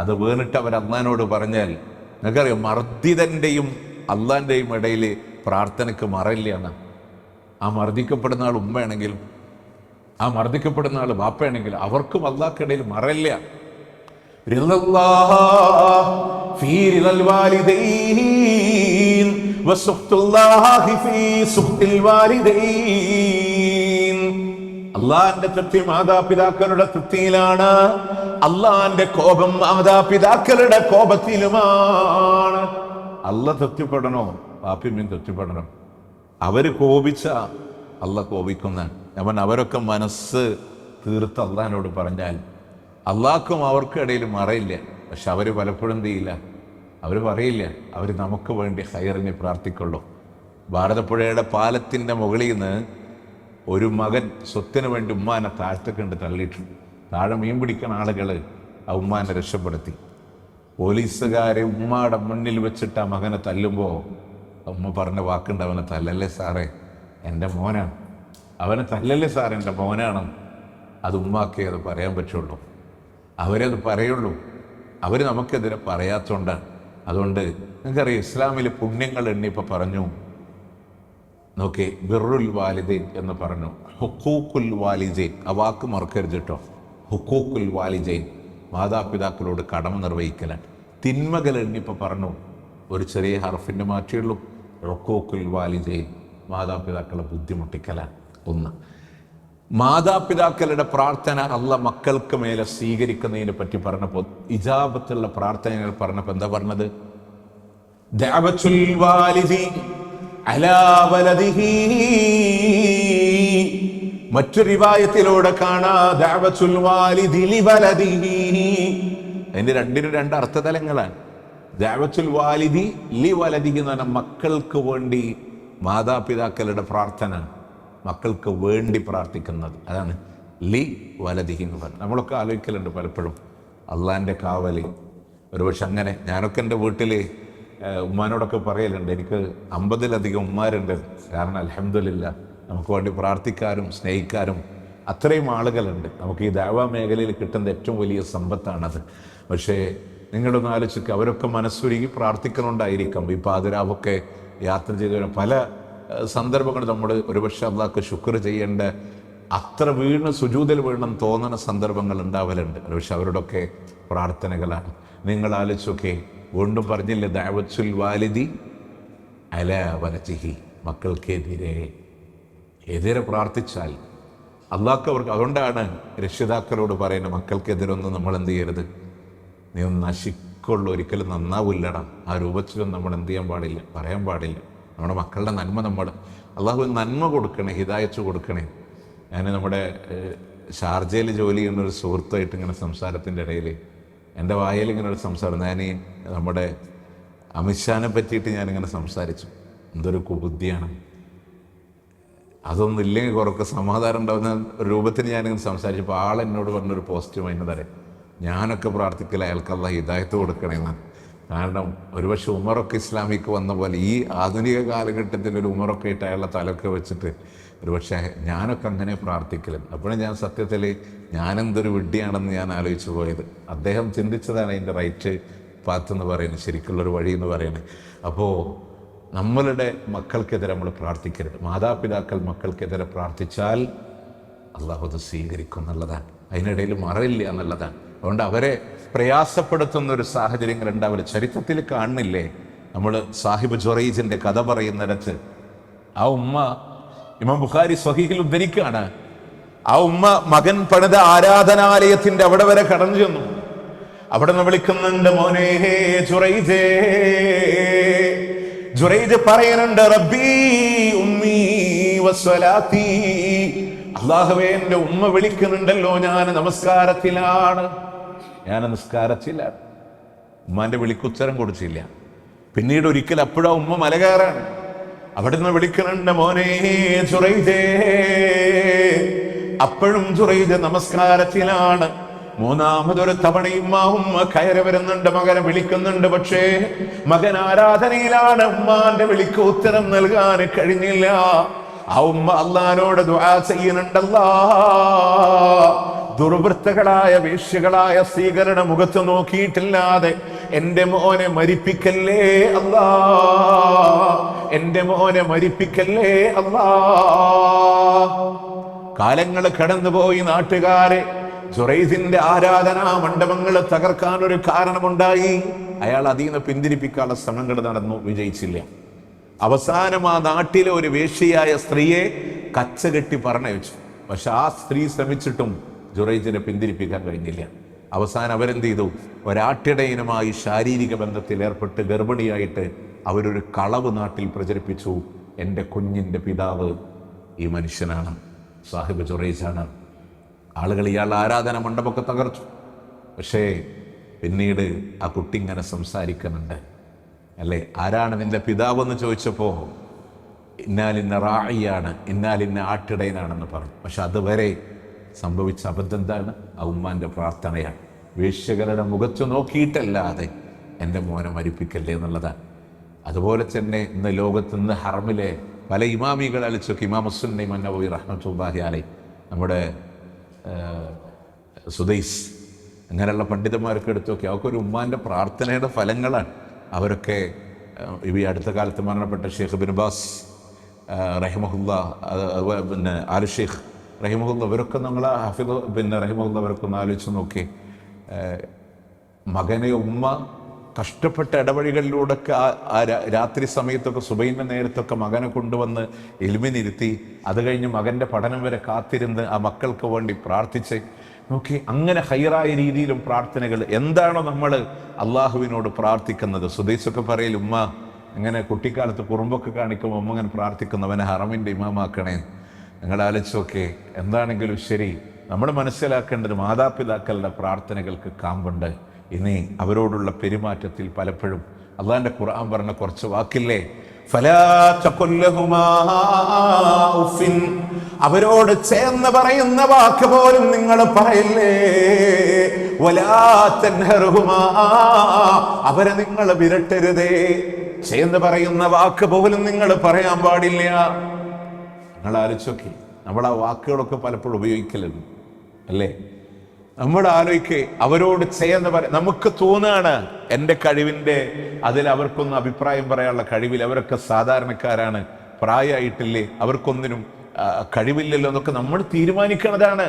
അത് വീണിട്ട് അവർ അള്ളാഹിനോട് പറഞ്ഞാൽ, നിങ്ങൾക്കറിയോ മർദ്ദിതന്റെയും അള്ളാഹിന്റെയും ഇടയിൽ പ്രാർത്ഥനയ്ക്ക് മറയില്ല എന്ന്. ആ മർദ്ദിക്കപ്പെടുന്ന ആൾ ഉമ്മയാണെങ്കിലും ആ മർദ്ദിക്കപ്പെടുന്ന ആൾ ബാപ്പയാണെങ്കിലും അവർക്കും അള്ളാഹിക്കിടയിൽ മറയില്ല. അള്ളാഹിന്റെ തൃപ്തി മാതാപിതാക്കളുടെ തൃപ്തിയിലാണ്, അള്ളാഹിന്റെ കോപം മാതാപിതാക്കളുടെ കോപത്തിലുമാണ്. അള്ളാഹ് തൃപ്തിപ്പെടണോ? പാപ്പിമ്മയും തൃപ്തിപ്പെടണം. അവര് കോപിച്ച അള്ളാഹ് കോപിക്കുന്ന അവരൊക്കെ മനസ്സ് തീർത്ത് അള്ളാഹിനോട് പറഞ്ഞാൽ അള്ളാഹ്ക്കും അവർക്കും ഇടയിൽ മറയില്ല. പക്ഷെ അവര് പലപ്പോഴും ചെയ്യില്ല, അവർ പറയില്ല. അവർ നമുക്ക് വേണ്ടി ഹൈറിന് പ്രാർത്ഥിക്കുള്ളൂ. ഭാരതപ്പുഴയുടെ പാലത്തിന്റെ മുകളിൽ നിന്ന് ഒരു മകൻ സ്വത്തിന് വേണ്ടി ഉമ്മാനെ താഴ്ത്തക്കണ്ട് തള്ളിയിട്ടുണ്ട്. താഴെ മീൻ പിടിക്കുന്ന ആളുകൾ ആ ഉമ്മാനെ രക്ഷപ്പെടുത്തി. പോലീസുകാരെ ഉമ്മയുടെ മുന്നിൽ വെച്ചിട്ട് ആ മകനെ തല്ലുമ്പോൾ ഉമ്മ പറഞ്ഞ വാക്കുണ്ട്, അവനെ തല്ലല്ലേ സാറേ എൻ്റെ മോനാണ്, അവനെ തല്ലല്ലേ സാറേ എൻ്റെ മോനാണ്. അത് ഉമ്മാക്കേ അത് പറയാൻ പറ്റുള്ളൂ, അവരത് പറയുള്ളൂ. അവർ നമുക്കെതിരെ പറയാത്തോണ്ടാണ്. അതുകൊണ്ട് നിങ്ങൾക്കറിയാം, ഇസ്ലാമിൽ പുണ്യങ്ങൾ എണ്ണിപ്പോൾ പറഞ്ഞു നോക്കി. ബിറുൽ വാലിദൈൻ എന്ന് പറഞ്ഞു, ഹുക്കൂക്കുൽ വാലിദൈൻ. ആ വാക്ക് മറക്കരുത് കേട്ടോ. ഹുക്കൂക്കുൽ വാലിദൈൻ, മാതാപിതാക്കളോട് കടമ നിർവഹിക്കലാണ്. തിന്മകൾ എണ്ണിപ്പോൾ പറഞ്ഞു, ഒരു ചെറിയ ഹർഫിൻ്റെ മാറ്റിയുള്ളൂ. ഹുക്കൂക്കുൽ വാലിദൈൻ, മാതാപിതാക്കളെ ബുദ്ധിമുട്ടിക്കലാണ്. 1. മാതാപിതാക്കളുടെ പ്രാർത്ഥന അള്ളാഹ് മക്കൾക്ക് മേലെ സ്വീകരിക്കുന്നതിനെ പറ്റി പറഞ്ഞപ്പോൾ, ഇജാബത്തുള്ള പ്രാർത്ഥനകൾ പറഞ്ഞപ്പോൾ എന്താ പറഞ്ഞത്? ദഅവത്തുൽ വാലിദി അലാ വലദിഹി. മറ്റൊരു റിവായത്തിലൂടെ കാണാ ദഅവത്തുൽ വാലിദി ലിവലദിഹി. അതിന്റെ രണ്ടിനും രണ്ട് അർത്ഥതലങ്ങളാണ്. ദഅവത്തുൽ വാലിദി ലിവലദിഹി എന്ന് പറഞ്ഞാൽ മക്കൾക്ക് വേണ്ടി മാതാപിതാക്കളുടെ പ്രാർത്ഥന, മക്കൾക്ക് വേണ്ടി പ്രാർത്ഥിക്കുന്നത്, അതാണ് ലി വലദിഹി എന്ന് പറഞ്ഞത്. നമ്മളൊക്കെ ആലോചിക്കലുണ്ട് പലപ്പോഴും അള്ളാഹിൻ്റെ കാവല്. ഒരുപക്ഷെ അങ്ങനെ ഞാനൊക്കെ എൻ്റെ വീട്ടിൽ ഉമ്മാനോടൊക്കെ പറയലുണ്ട്, എനിക്ക് 50-ലധികം ഉമ്മാരുണ്ട്. കാരണം അൽഹംദുലില്ലാ നമുക്ക് വേണ്ടി പ്രാർത്ഥിക്കാനും സ്നേഹിക്കാനും അത്രയും ആളുകളുണ്ട്. നമുക്ക് ഈ ദഅവ മേഖലയിൽ കിട്ടുന്ന ഏറ്റവും വലിയ സമ്പത്താണത്. പക്ഷേ നിങ്ങളൊന്ന് ആലോചിക്കുക, അവരൊക്കെ മനസ്സൊരുങ്ങി പ്രാർത്ഥിക്കുന്നുണ്ടായിരിക്കാം. ഈ പാതിരാവൊക്കെ യാത്ര ചെയ്ത പല സന്ദർഭങ്ങൾ നമ്മൾ ഒരുപക്ഷെ അള്ളാഹ്ക്ക് ശുക്ർ ചെയ്യേണ്ട, അത്ര വീണ് സുജൂദിൽ വീണം തോന്നുന്ന സന്ദർഭങ്ങൾ ഉണ്ടാവലുണ്ട്. പക്ഷെ അവരുടെയൊക്കെ പ്രാർത്ഥനകളാണ്. നിങ്ങൾ ആലോചിച്ചൊക്കെ വീണ്ടും പറഞ്ഞില്ലേ, ദഅവത്തുൽ വാലിദി അലാ വലദിഹി, മക്കൾക്കെതിരെ പ്രാർത്ഥിച്ചാൽ അള്ളാഹ്ക്ക് അവർക്ക്. അതുകൊണ്ടാണ് രക്ഷിതാക്കളോട് പറയുന്നത്, മക്കൾക്കെതിരൊന്നും നമ്മൾ എന്ത് ചെയ്യരുത്, നീ ഒന്ന് നശിക്കുള്ളൂ, ഒരിക്കലും നന്നാവില്ലടാ. ആ രൂപത്തിലൊന്നും നമ്മൾ എന്ത് ചെയ്യാൻ പാടില്ല, പറയാൻ പാടില്ല. നമ്മുടെ മക്കളുടെ നന്മ നമ്മൾ അള്ളാഹു നന്മ കൊടുക്കണേ, ഹിദായത്ത് കൊടുക്കണേ. ഞാൻ നമ്മുടെ ഷാർജയിൽ ജോലി ചെയ്യുന്ന ഒരു സുഹൃത്തായിട്ട് ഇങ്ങനെ സംസാരത്തിൻ്റെ ഇടയിൽ എൻ്റെ വായിൽ ഇങ്ങനെ ഒരു സംസാരം, ഞാൻ നമ്മുടെ അമിത്ഷാനെ പറ്റിയിട്ട് ഞാനിങ്ങനെ സംസാരിച്ചു. എന്തൊരു കുബുദ്ധിയാണ്, അതൊന്നും ഇല്ലെങ്കിൽ കുറൊക്കെ സമാധാനം ഉണ്ടാകുന്ന ഒരു രൂപത്തിൽ ഞാനിങ്ങനെ സംസാരിച്ചപ്പോൾ ആളെന്നോട് പറഞ്ഞൊരു പോസിറ്റീവ് അതിന് തരാം, ഞാനൊക്കെ പ്രാർത്ഥിക്കില്ല അയാൾക്ക് അള്ളാഹ് ഹിദായത്ത് കൊടുക്കണമെന്ന്. കാരണം ഒരുപക്ഷെ ഉമറൊക്കെ ഇസ്ലാമിക്ക് വന്ന പോലെ ഈ ആധുനിക കാലഘട്ടത്തിൽ ഒരു ഉമറൊക്കെ ഇട്ട് അയാളുടെ തലൊക്കെ വെച്ചിട്ട് ഒരുപക്ഷെ ഞാനൊക്കെ അങ്ങനെ പ്രാർത്ഥിക്കലും. അപ്പോഴും ഞാൻ സത്യത്തിൽ ഞാനെന്തൊരു വിഡ്ഢിയാണെന്ന് ഞാൻ ആലോചിച്ചു പോയത്. അദ്ദേഹം ചിന്തിച്ചതാണ് അതിൻ്റെ റൈറ്റ് പാത്ത് എന്ന് പറയുന്നത്, ശരിക്കുള്ളൊരു വഴി എന്ന് പറയുന്നത്. അപ്പോൾ നമ്മളുടെ മക്കൾക്കെതിരെ നമ്മൾ പ്രാർത്ഥിക്കരുത്. മാതാപിതാക്കൾ മക്കൾക്കെതിരെ പ്രാർത്ഥിച്ചാൽ അള്ളാഹു അത് സ്വീകരിക്കും എന്നുള്ളതാണ്, അതിനിടയിൽ മറയില്ല എന്നുള്ളതാണ്. അതുകൊണ്ട് അവരെ പ്രയാസപ്പെടുത്തുന്ന ഒരു സാഹചര്യങ്ങൾ ഉണ്ടാവില്ല. ചരിത്രത്തിൽ കാണുന്നില്ലേ, നമ്മൾ സാഹിബ് ജുറൈജിന്റെ കഥ പറയുന്നിടത്ത് ആ ഉമ്മ, ഇമാം ബുഖാരി സ്വഹീഹിൽ ഉദ്ധരിക്കുകയാണ്, ആ ഉമ്മ മകൻ പണിത ആരാധനാലയത്തിന്റെ അവിടെ വരെ കടന്നു ചെന്നു. അവിടെ നിന്ന് വിളിക്കുന്നുണ്ട്, മോനെ ജുറൈജേ. ജുറൈജ് പറയുന്നുണ്ട്, റബ്ബി ഉമ്മി വസ്വലാത്തി. അല്ലാഹുവേ, എന്റെ ഉമ്മ വിളിക്കുന്നുണ്ടല്ലോ, ഞാൻ നമസ്കാരത്തിലാണ്. ഉമ്മാന്റെ വിളിക്കുത്തരം കൊടുത്തില്ല. പിന്നീട് ഒരിക്കൽ അപ്പോഴാ ഉമ്മ മല കയറാണ്, അവിടെ നിന്ന് വിളിക്കുന്നുണ്ട്, മോനെ ജുറൈജേ. അപ്പോഴും ജുറൈജ് നമസ്കാരത്തിലാണ്. മൂന്നാമതൊരു തവണയും ഉമ്മ കയറി വരുന്നുണ്ട്, മകനെ വിളിക്കുന്നുണ്ട്. പക്ഷേ മകൻ ആരാധനയിലാണ്, ഉമ്മാന്റെ വിളിക്ക് ഉത്തരം നൽകാൻ കഴിഞ്ഞില്ല. ആ ഉമ്മ അള്ളാനോട് ദുആ ചെയ്യുന്നുണ്ടല്ലാ, ദുർവൃത്തകളായ വേശ്യകളായ സ്ത്രീകളുടെ മുഖത്ത് നോക്കിയിട്ടില്ലാതെ എന്റെ മോനെ മരിപ്പിക്കല്ലേ അല്ലാ, എന്റെ മോനെ മരിപ്പിക്കല്ലേ അല്ലാ. കാലങ്ങൾ കടന്നുപോയി. നാട്ടുകാരെ ജുറൈജിന്റെ ആരാധനാ മണ്ഡപങ്ങൾ തകർക്കാൻ ഒരു കാരണമുണ്ടായി. അയാൾ അതിൽ നിന്ന് പിന്തിരിപ്പിക്കാനുള്ള ശ്രമങ്ങൾ നടന്നു, വിജയിച്ചില്ല. അവസാനം ആ നാട്ടിലെ ഒരു വേശ്യയായ സ്ത്രീയെ കച്ചകെട്ടി പറഞ്ഞയച്ചു. പക്ഷെ ആ സ്ത്രീ ശ്രമിച്ചിട്ടും ജുറൈജിനെ പിന്തിരിപ്പിക്കാൻ കഴിഞ്ഞില്ല. അവസാനം അവരെന്ത് ചെയ്തു, ഒരാട്ടിടയനുമായി ശാരീരിക ബന്ധത്തിൽ ഏർപ്പെട്ട് ഗർഭിണിയായിട്ട് അവരൊരു കളവ് നാട്ടിൽ പ്രചരിപ്പിച്ചു. എൻ്റെ കുഞ്ഞിൻ്റെ പിതാവ് ഈ മനുഷ്യനാണ്, സാഹിബ് ജുറൈജാണ്. ആളുകൾ ഇയാളുടെ ആരാധന മണ്ഡപമൊക്കെ തകർത്തു. പക്ഷേ പിന്നീട് ആ കുട്ടി ഇങ്ങനെ സംസാരിക്കുന്നുണ്ട്, അല്ലേ, ആരാണ് നിന്റെ പിതാവെന്ന് ചോദിച്ചപ്പോൾ ഇന്നാലിന്ന റായിയാണ്, ഇന്നാലിന്ന ആട്ടിടയനാണെന്ന് പറഞ്ഞു. പക്ഷെ അതുവരെ സംഭവിച്ച അബദ്ധം എന്താണ്? ആ ഉമ്മാൻ്റെ പ്രാർത്ഥനയാണ്. വേശ്യകളുടെ മുഖത്ത് നോക്കിയിട്ടല്ലാതെ എൻ്റെ മോനെ മരിപ്പിക്കല്ലേ എന്നുള്ളതാണ്. അതുപോലെ തന്നെ ഇന്ന് ലോകത്ത് നിന്ന് ഹറമിലെ പല ഇമാമികൾ അലിച്ചൊക്കെ, ഇമാം സുന്നൈ നബവി റഹ്മത്തുള്ളാഹി അലൈഹി, നമ്മുടെ സുദൈസ്, അങ്ങനെയുള്ള പണ്ഡിതന്മാരൊക്കെ എടുത്തൊക്കെ അവർക്ക് ഒരു ഉമ്മാൻ്റെ പ്രാർത്ഥനയുടെ ഫലങ്ങളാണ്. അവരൊക്കെ ഈ അടുത്ത കാലത്ത് മരണപ്പെട്ട ഷെയ്ഖ് ബിൻ ബാസ് റഹിമഹുല്ലാ, പിന്നെ ആലു ഷെയ്ഖ് റഹിമഹുല്ല, ഇവരൊക്കെ നമ്മൾ ഹഫീദ് പിന്നെ റഹിമഹുല്ല, അവരൊക്കെ ഒന്ന് ആലോചിച്ച് നോക്കി. മകനെ ഉമ്മ കഷ്ടപ്പെട്ട ഇടവഴികളിലൂടെയൊക്കെ രാത്രി സമയത്തൊക്കെ സുബൈൻ്റെ നേരത്തൊക്കെ മകനെ കൊണ്ടുവന്ന് ഇൽമിനിരുത്തി, അത് കഴിഞ്ഞ് മകൻ്റെ പഠനം വരെ കാത്തിരുന്ന് ആ മക്കൾക്ക് വേണ്ടി പ്രാർത്ഥിച്ച് നോക്കി. അങ്ങനെ ഹൈറായ രീതിയിലും പ്രാർത്ഥനകൾ. എന്താണോ നമ്മൾ അള്ളാഹുവിനോട് പ്രാർത്ഥിക്കുന്നത്? സുദൈസൊക്കെ പറയൽ, ഉമ്മ ഇങ്ങനെ കുട്ടിക്കാലത്ത് കുറുമ്പൊക്കെ കാണിക്കുമ്പോൾ ഉമ്മ അങ്ങനെ പ്രാർത്ഥിക്കുന്നവനെ ഹറമിൻ്റെ ഇമാമാക്കണേ. നിങ്ങൾ ആലോചിച്ചൊക്കെ എന്താണെങ്കിലും ശരി, നമ്മൾ മനസ്സിലാക്കേണ്ടത് മാതാപിതാക്കളുടെ പ്രാർത്ഥനകൾക്ക് കാമ്പുണ്ട്. ഇനി അവരോടുള്ള പെരുമാറ്റത്തിൽ പലപ്പോഴും അള്ളാഹിന്റെ ഖുർആൻ പറഞ്ഞ കുറച്ച് വാക്കില്ലേ, ഫലാ തഖുൽ ലഹുമാ ഉഫിൻ, അവരോട് ചേർന്ന് പറയുന്ന വാക്ക് പോലും നിങ്ങൾ പറയില്ലേ. വലാ തൻഹറുഹുമാ, അവരെ നിങ്ങൾ വിരട്ടരുതേ. ചേർന്ന് പറയുന്ന വാക്ക് പോലും നിങ്ങൾ പറയാൻ പാടില്ല. നിങ്ങൾ ആലോചിച്ചോക്കെ, നമ്മൾ ആ വാക്കുകളൊക്കെ പലപ്പോഴും ഉപയോഗിക്കലുണ്ട് അല്ലേ? നമ്മൾ ആലോചിക്കേ, അവരോട് ചെയ്യുന്ന നമുക്ക് തോന്നുകയാണ് എൻ്റെ കഴിവിൻ്റെ അതിൽ അവർക്കൊന്നും അഭിപ്രായം പറയാനുള്ള കഴിവില്ല, അവരൊക്കെ സാധാരണക്കാരാണ്, പ്രായമായിട്ടില്ലേ, അവർക്കൊന്നിനും കഴിവില്ലല്ലോ എന്നൊക്കെ നമ്മൾ തീരുമാനിക്കുന്നതാണ്.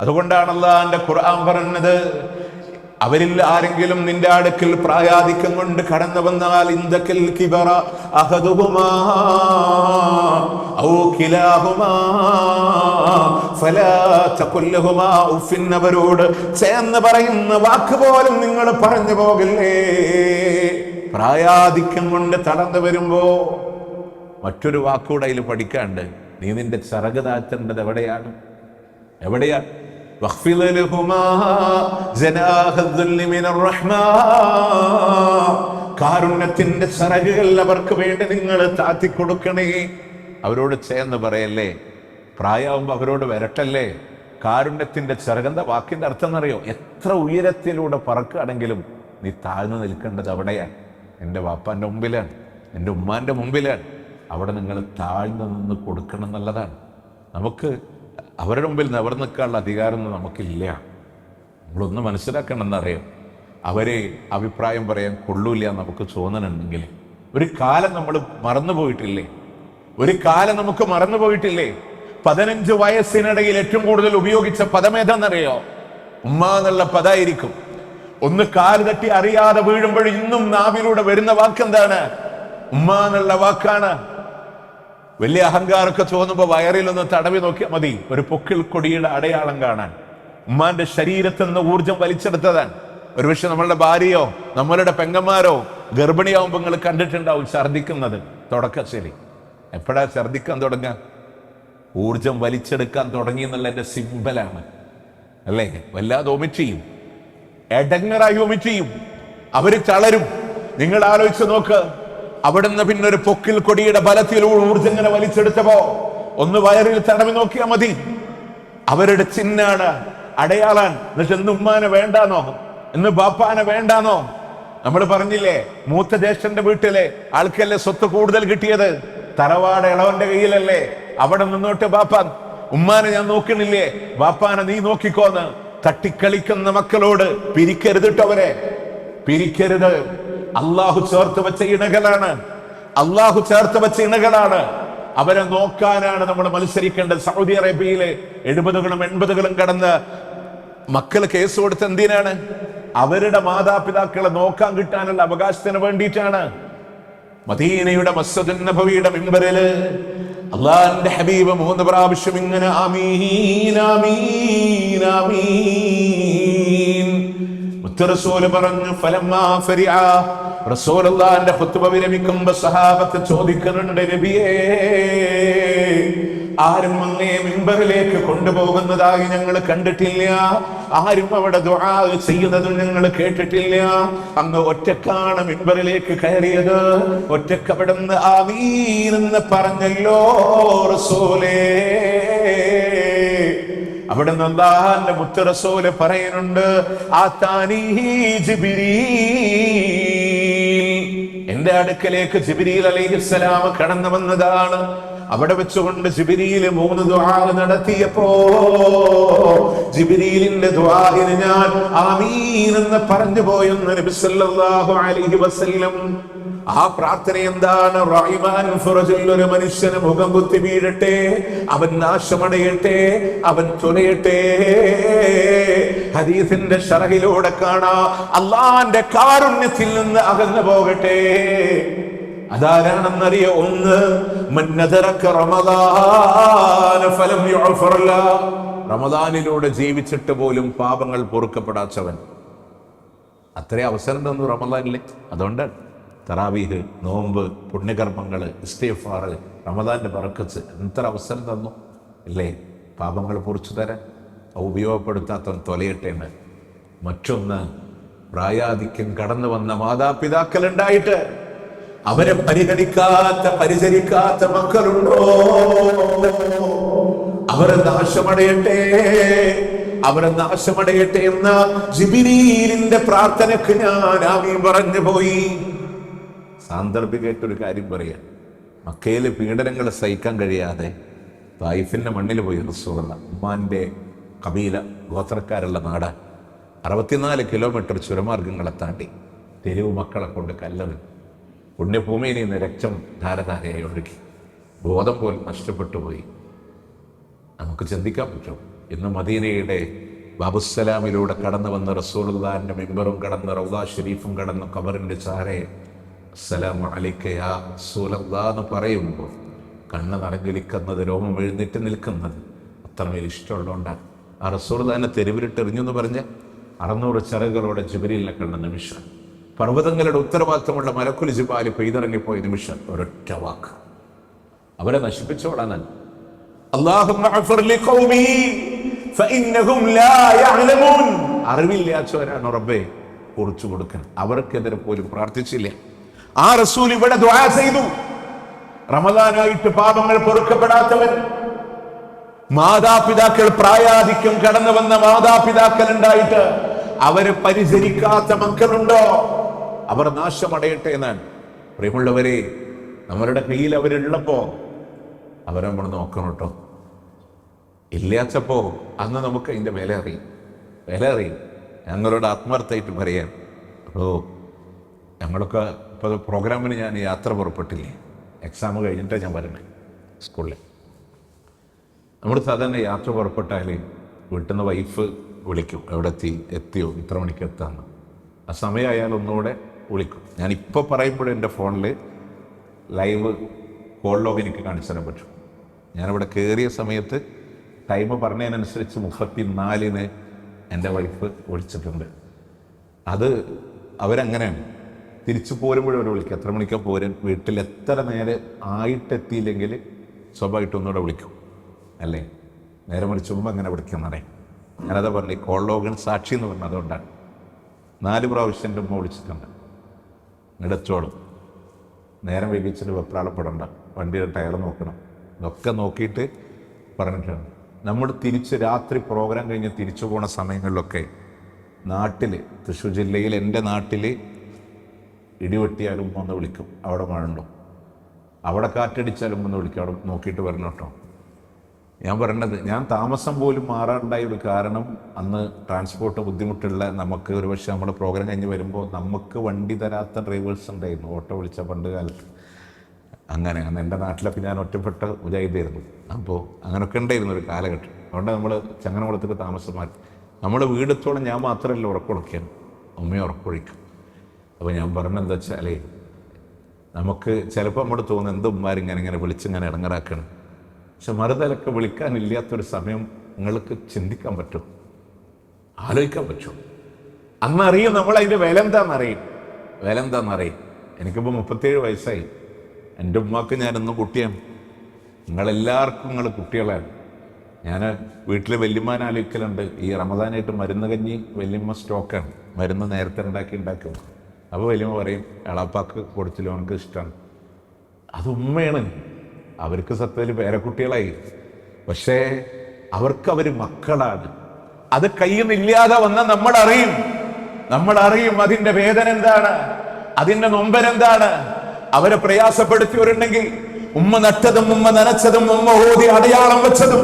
അതുകൊണ്ടാണ് അല്ലാഹുവിന്റെ ഖുർആൻ പറഞ്ഞത്, അവരിൽ ആരെങ്കിലും നിന്റെ അടുക്കൽ പ്രായാധിക്യം കൊണ്ട് കടന്നു വന്നാൽ ഇൻദകൽ കിബറ അഹദുഹുമാ ഔ കിലാഹുമാ ഫലാ തഖുൽ ലഹുമാ ഉഫിൻ, അവരോട് ചേർന്ന് പറയുന്ന വാക്ക് പോലും നിങ്ങൾ പറഞ്ഞു പോകല്ലേ. പ്രായാധിക്യം കൊണ്ട് തടന്നു വരുമ്പോ മറ്റൊരു വാക്കുകൂടെ അതിൽ പഠിക്കാണ്ട്, നീ നിന്റെ ചിറക് താഴ്ത്തേണ്ടത് എവിടെയാണ്? واخفض لهما جناح الذل من الرحمن, കാരുണ്യത്തിന്റെ ചിറകുകൾ അവർക്ക് വേണ്ടി നിങ്ങൾ താത്തി കൊടുക്കണേ. അവരോട് ചേർന്ന് പറയല്ലേ, പ്രായമാകുമ്പോൾ അവരോട് വരട്ടല്ലേ. കാരുണ്യത്തിന്റെ ചിറകെന്താ വാക്കിന്റെ അർത്ഥം എന്നറിയോ? എത്ര ഉയരത്തിലൂടെ പറക്കുകയാണെങ്കിലും നീ താഴ്ന്നു നിൽക്കേണ്ടത് അവിടെയാണ്. എൻ്റെ വാപ്പാന്റെ മുമ്പിലാണ്, എൻ്റെ ഉമ്മാന്റെ മുമ്പിലാണ്. അവിടെ നിങ്ങൾ താഴ്ന്നു നിന്ന് കൊടുക്കണം എന്നുള്ളതാണ്. നമുക്ക് അവരുടെ മുമ്പിൽ നിവർന്ന് നിൽക്കാനുള്ള അധികാരമൊന്നും നമുക്കില്ല. നമ്മളൊന്ന് മനസ്സിലാക്കണമെന്നറിയാം, അവരെ അഭിപ്രായം പറയാൻ കൊള്ളൂല്ല നമുക്ക് തോന്നണമെങ്കിൽ. ഒരു കാലം നമ്മൾ മറന്നുപോയിട്ടില്ലേ? 15 വയസ്സിനിടയിൽ ഏറ്റവും കൂടുതൽ ഉപയോഗിച്ച പദമേതെന്നറിയോ? ഉമ്മ എന്നുള്ള പദമായിരിക്കും. ഒന്ന് കാല് തട്ടി അറിയാതെ വീഴുമ്പോൾ ഇന്നും നാവിലൂടെ വരുന്ന വാക്കെന്താണ്? ഉമ്മ എന്നുള്ള വാക്കാണ്. വലിയ അഹങ്കാരമൊക്കെ തോന്നുമ്പോൾ വയറിലൊന്ന് തടവി നോക്കിയാൽ മതി, ഒരു പൊക്കിൾ കൊടിയുടെ അടയാളം കാണാൻ. ഉമ്മാന്റെ ശരീരത്തിൽ നിന്ന് ഊർജം വലിച്ചെടുത്തതാണ്. ഒരുപക്ഷെ നമ്മളുടെ ഭാര്യയോ നമ്മളുടെ പെങ്ങന്മാരോ ഗർഭിണിയാവുമ്പോൾ നിങ്ങൾ കണ്ടിട്ടുണ്ടാവും ഛർദിക്കുന്നത്. തുടക്കശരി എപ്പോഴാ ഛർദിക്കാൻ തുടങ്ങുക? ഊർജം വലിച്ചെടുക്കാൻ തുടങ്ങി എന്നുള്ള എന്റെ സിമ്പലാണ് അല്ലേ? വല്ലാതെ ഒമിറ്റ് ചെയ്യും, എടങ്ങറായി ഒമിറ്റ് ചെയ്യും, അവര് തളരും. നിങ്ങൾ ആലോചിച്ച് നോക്ക്, അവിടുന്ന് പിന്നെ ഒരു പൊക്കിൽ കൊടിയുടെ ബലത്തിലൂടെ ഊർജം ഇങ്ങനെ വലിച്ചെടുത്തപ്പോ ഒന്ന് വയറിൽ തടവി നോക്കിയാൽ മതി. അവരുടെ ചിഹ്നാണ്, അടയാളാണ്. എന്നിട്ട് ഇന്ന് ഉമ്മാനെ വേണ്ടാന്നോ, ഇന്ന് ബാപ്പാനെ വേണ്ടാന്നോ? നമ്മൾ പറഞ്ഞില്ലേ, മൂത്ത ജ്യേഷ്ഠന്റെ വീട്ടിലെ ആൾക്കല്ലേ സ്വത്ത് കൂടുതൽ കിട്ടിയത്? തറവാട് ഇളവന്റെ കയ്യിലല്ലേ? അവിടെ നിന്നോട്ട് ബാപ്പാൻ, ഉമ്മാനെ ഞാൻ നോക്കണില്ലേ, ബാപ്പാനെ നീ നോക്കിക്കോന്ന്. തട്ടിക്കളിക്കുന്ന മക്കളോട് പിരിക്കരുതിട്ടോ, അവരെ പിരിക്കരുത്. അള്ളാഹു ചേർത്ത് വെച്ച ഇണകളാണ്. അവരെ നോക്കാനാണ് നമ്മൾ മത്സരിക്കേണ്ടത്. സൗദി അറേബ്യയിലെ 70കളും 80കളും കടന്ന് മക്കൾ കേസ് കൊടുത്ത് എന്തിനാണ്? അവരുടെ മാതാപിതാക്കളെ നോക്കാൻ കിട്ടാനുള്ള അവകാശത്തിന് വേണ്ടിയിട്ടാണ്. മദീനയുടെ മസ്ജിദുൻ നബവിയുടെ മിമ്പറില് അള്ളാഹുവിന്റെ ഹബീബ് 3 പ്രാവശ്യം ഇങ്ങനെ ആമീൻ ആമീൻ ആമീൻ റസൂൽ പറഞ്ഞു. ഫലമ്മാ ഫരിഅ, റസൂലുള്ളാഹിന്റെ ഖുത്ബ വിരമിക്കുമ്പോൾ സഹാബത്ത് ചോദിക്കുന്നുണ്ട്, നബിയേ, ആരും അങ്ങേ മിമ്പറിലേക്ക് കൊണ്ടുപോകുന്നതായി ഞങ്ങൾ കണ്ടിട്ടില്ല, ആരും അവിടെ ദുആ ചെയ്യുന്നതും ഞങ്ങൾ കേട്ടിട്ടില്ല. അങ്ങ് ഒറ്റക്കാണ് മിമ്പറിലേക്ക് കയറിയത്, ഒറ്റക്ക് അവിടെ നിന്ന് ആമീൻ എന്ന് പറഞ്ഞല്ലോ റസൂലേ. അവിടെ നിന്ന് അല്ലാഹുവിന്റെ മുത്ത് റസൂല് പറയുന്നുണ്ട്, ആതാനി ജിബ്രീൽ, എന്റെ അടുക്കലേക്ക് ജിബ്രീൽ അലൈഹിസ്സലാം കടന്നു വന്നതാണ്. അവിടെ വെച്ചുകൊണ്ട് ജിബ്രീൽ 3 ദുആ നടത്തിയപ്പോ ജിബ്രീലിന്റെ ദുആഇന് ഞാൻ ആമീൻ എന്ന് പറഞ്ഞു പോയെന്ന് നബി സല്ലല്ലാഹു അലൈഹി വസല്ലം. ആ പ്രാർത്ഥന എന്താണ്? റഹിമാൻ ഫറജുൽ, ഒരു മനുഷ്യന് മുഖം കുത്തി വീഴട്ടെ, അവൻ നാശമടയട്ടെ, അവൻ തുലയട്ടെ. ഹദീസിന്റെ ശറഹിലൂടെ കാണാം, അള്ളാന്റെ കാരുണ്യത്തിൽ നിന്ന് അകന്നു പോകട്ടെ. അതാരാണെന്നറിയോ? ഒന്ന്, മന്നദറക റമദാന ഫലം യുഗ്ഫർ ലഹു, റമദാനിലൂടെ ജീവിച്ചിട്ട് പോലും പാപങ്ങൾ പൊറുക്കപ്പെടാത്തവൻ. അത്രേ അവസരം തന്നു റമദാനിലെ. അതുകൊണ്ട് തറാവീഹ്, നോമ്പ്, പുണ്യകർമ്മങ്ങൾ, ഇസ്തിഗ്ഫാർ, റമദാന്റെ ബറക്കത്ത് എത്ര അവസരം തന്നു ഇല്ലേ പാപങ്ങൾ പൊറിച്ചു തരാൻ. ഉപയോഗപ്പെടുത്താത്തവൻ തൊലയട്ടെ. മറ്റൊന്ന്, പ്രായാധിക്യം കടന്നു വന്ന മാതാപിതാക്കൾ ഉണ്ടായിട്ട് അവരെ പരിഗണിക്കാത്ത, പരിചരിക്കാത്ത മക്കളുണ്ടോ? അവരെ നാശമടയട്ടെ, അവരെ നാശമടയട്ടെ എന്ന ജിബ്രീലിന്റെ പ്രാർത്ഥനക്ക് ഞാൻ ആമീൻ പറഞ്ഞു പോയി. സാന്ദർഭികമായിട്ടൊരു കാര്യം പറയാം. മക്കയിലെ പീഡനങ്ങൾ സഹിക്കാൻ കഴിയാതെ തായിഫിന്റെ മണ്ണിൽ പോയി റസൂലുള്ളാഹി. ഉമ്മാന്റെ കബീല, ഗോത്രക്കാരുള്ള നാട്. 64 കിലോമീറ്റർ ചുരമാർഗങ്ങളെ താണ്ടി തെരുവ് മക്കളെ കൊണ്ട് കല്ലെറി പുണ്യഭൂമിയിൽ നിന്ന് രക്തം ധാരധാരയായി ഒഴുകി. ബോധം പോലും നഷ്ടപ്പെട്ടു പോയി. നമുക്ക് ചിന്തിക്കാൻ പറ്റും, ഇന്ന് മദീനയുടെ ബാബുസ്സലാമിലൂടെ കടന്നു വന്ന റസൂലുള്ളാഹിന്റെ മിമ്പറും കടന്ന് റൗദാ ഷരീഫും കടന്ന് ഖബറിന്റെ ചാരെ അസ്സലാമു അലൈക യാ റസൂലല്ലാഹ് എന്ന് പറയുമ്പോൾ കണ്ണ് നിറഞ്ഞിരിക്കുന്നത്, രോമം എഴുന്നേറ്റ് നിൽക്കുന്നത് അത്രമേൽ ഇഷ്ടമുള്ളതുകൊണ്ടാണ്. ആ റസൂലുള്ളാഹിനെ തെരുവിലിട്ട് എറിഞ്ഞു എന്ന് പറഞ്ഞ് 600 ചിറകുകളോടെ ജിബ്രീലിനെ കണ്ട നിമിഷം, പർവ്വതങ്ങളുടെ ഉത്തരവാദിത്തമുള്ള മലക്കുൽ ജിബാലി പെയ്തിറങ്ങിപ്പോയ നിമിഷം, ഒരൊറ്റ വാക്ക്, അവരെ നശിപ്പിച്ചോളാൻ. അറിവില്ലാത്തവരാണ് റബ്ബേ കുറിച്ചു കൊടുക്കാൻ. അവർക്കെതിരെ പോലും പ്രാർത്ഥിച്ചില്ല. ആ റസൂൽ ഇവിടെ ദുആ ചെയ്തു. റമദാനായിട്ട് പാപങ്ങൾ പൊറുക്കപ്പെടാത്തവൻ, മാതാപിതാക്കൾ, പ്രായാധിക്യം കടന്നു വന്ന മാതാപിതാക്കൾ ഉണ്ടായിട്ട് അവരെ പരിചരിക്കാത്ത മക്കളുണ്ടോ? അവർ നാശമടയട്ടെ എന്നാണ്. പ്രിയമുള്ളവരെ, നമ്മളുടെ കയ്യിൽ അവരുള്ളപ്പോ അവരെ നമ്മൾ നോക്കണം കേട്ടോ. ഇല്ലാച്ചപ്പോ അന്ന് നമുക്ക് അതിൻ്റെ വില അറിയും. ഞങ്ങളോട് ആത്മാർത്ഥമായിട്ട് പറയാം. അപ്പോൾ ഞങ്ങളൊക്കെ ഇപ്പോൾ പ്രോഗ്രാമിന് ഞാൻ യാത്ര പുറപ്പെട്ടില്ലേ, എക്സാം കഴിഞ്ഞിട്ടാണ് ഞാൻ വരണേ സ്കൂളിൽ. നമ്മൾ സാധാരണ യാത്ര പുറപ്പെട്ടാൽ വീട്ടിൽ നിന്ന് വൈഫ് വിളിക്കും, എവിടെ എത്തിയോ, ഇത്ര മണിക്ക് എത്താമെന്ന്. ആ സമയമായാൽ ഒന്നുകൂടെ വിളിക്കും. ഞാനിപ്പോൾ പറയുമ്പോഴും എൻ്റെ ഫോണിൽ ലൈവ് കോൾ ലോഗ് എനിക്ക് കാണിച്ചു തരാൻ പറ്റും. ഞാനിവിടെ കയറിയ സമയത്ത് ടൈം പറഞ്ഞതിനനുസരിച്ച് 34-ന് എൻ്റെ വൈഫ് വിളിച്ചിട്ടുണ്ട്. അത് അവരങ്ങനെയാണ്. തിരിച്ചു പോരുമ്പോഴും അവർ വിളിക്കും, എത്ര മണിക്കാണ് പോരാൻ, വീട്ടിൽ എത്ര നേരെ ആയിട്ടെത്തിയില്ലെങ്കിൽ സ്വാഭാവികമായിട്ട് ഒന്നുകൂടെ വിളിക്കും അല്ലേ. നേരെ മറിച്ച് മുമ്പ് അങ്ങനെ വിളിക്കുന്നതേ. ഞാനതാ പറഞ്ഞു, ഈ കോൾ ലോഗിന് സാക്ഷി എന്ന് പറഞ്ഞത് അതുകൊണ്ടാണ്. 4 പ്രാവശ്യം എൻ്റെ ഉമ്മ വിളിച്ചിട്ടുണ്ട്. ഇടച്ചോളും, നേരം വൈകിച്ചിട്ട് വെപ്രാളപ്പെടണ്ട, വണ്ടിയുടെ ടയർ നോക്കണം, ഇതൊക്കെ നോക്കിയിട്ട് പറഞ്ഞിട്ടുണ്ട്. നമ്മൾ തിരിച്ച് രാത്രി പ്രോഗ്രാം കഴിഞ്ഞ് തിരിച്ചു പോണ സമയങ്ങളിലൊക്കെ നാട്ടിൽ, തൃശ്ശൂർ ജില്ലയിൽ എൻ്റെ നാട്ടിൽ ഇടിവെട്ടിയാലും ഒന്ന് വിളിക്കും, അവിടെ മഴ ഉണ്ടോ, അവിടെ കാറ്റടിച്ചാലും ഒന്ന് വിളിക്കും, അവിടെ നോക്കിയിട്ട് വരണം കേട്ടോ. ഞാൻ പറഞ്ഞത്, ഞാൻ താമസം പോലും മാറാനുണ്ടായ ഒരു കാരണം, അന്ന് ട്രാൻസ്പോർട്ട് ബുദ്ധിമുട്ടുള്ള നമുക്ക്, ഒരുപക്ഷെ നമ്മുടെ പ്രോഗ്രാം കഴിഞ്ഞ് വരുമ്പോൾ നമുക്ക് വണ്ടി തരാത്ത ഡ്രൈവേഴ്സ് ഉണ്ടായിരുന്നു, ഓട്ടോ വിളിച്ച പണ്ട് കാലത്ത്. അങ്ങനെ അന്ന് എൻ്റെ നാട്ടിലൊക്കെ ഞാൻ ഒറ്റപ്പെട്ട മുജാഹിദായിരുന്നു. അപ്പോൾ അങ്ങനെയൊക്കെ ഉണ്ടായിരുന്നു ഒരു കാലഘട്ടം. അതുകൊണ്ട് നമ്മൾ ചങ്ങനകുളത്തേക്ക് താമസം മാറ്റി. നമ്മുടെ വീടെത്തോളം ഞാൻ മാത്രമല്ല ഉറക്കൊളിക്കാണ്, ഉമ്മയെ ഉറക്കൊഴിക്കും. അപ്പോൾ ഞാൻ പറഞ്ഞെന്താ വെച്ചാലേ, നമുക്ക് ചിലപ്പോൾ നമ്മുടെ തോന്നുന്നു എന്ത് ഉമ്മാരിങ്ങനെ വിളിച്ചിങ്ങനെ ഇടങ്ങറാക്കണം. പക്ഷെ മറുതലൊക്കെ വിളിക്കാനില്ലാത്തൊരു സമയം നിങ്ങൾക്ക് ചിന്തിക്കാൻ പറ്റും, ആലോചിക്കാൻ പറ്റും. അന്നറിയും നമ്മളതിൻ്റെ വില എന്താണെന്നറിയും. എനിക്കിപ്പോൾ 37 വയസ്സായി. എൻ്റെ ഉമ്മാക്ക് ഞാനെന്നും കുട്ടിയാണ്. നിങ്ങളെല്ലാവർക്കും നിങ്ങൾ കുട്ടികളാണ്. ഞാൻ വീട്ടിൽ വല്യമ്മാൻ ആലോചിക്കലുണ്ട്. ഈ റമദാനായിട്ട് മരുന്ന് കഞ്ഞി വല്യമ്മ സ്റ്റോക്കാണ്, മരുന്ന് നേരത്തെ ഉണ്ടാക്കും. അപ്പോൾ വല്യമ്മ പറയും, എളാപ്പാക്ക് കൊടുത്തില്ല, അവനക്ക് ഇഷ്ടമാണ്. അത് ഉമ്മയാണ്. അവർക്ക് സത്യത്തിൽ പേരക്കുട്ടികളായി, പക്ഷേ അവർ മക്കളാണ്. അത് കയ്യിൽ നിന്നില്ലാതെ വന്ന നമ്മളറിയും അതിൻ്റെ വേദന എന്താണ്, അതിൻ്റെ നൊമ്പരെന്താണ്. അവരെ പ്രയാസപ്പെടുത്തിയവരുണ്ടെങ്കിൽ ഉമ്മ നട്ടതും ഉമ്മ നനച്ചതും ഉമ്മ ഓതി അടയാളം വെച്ചതും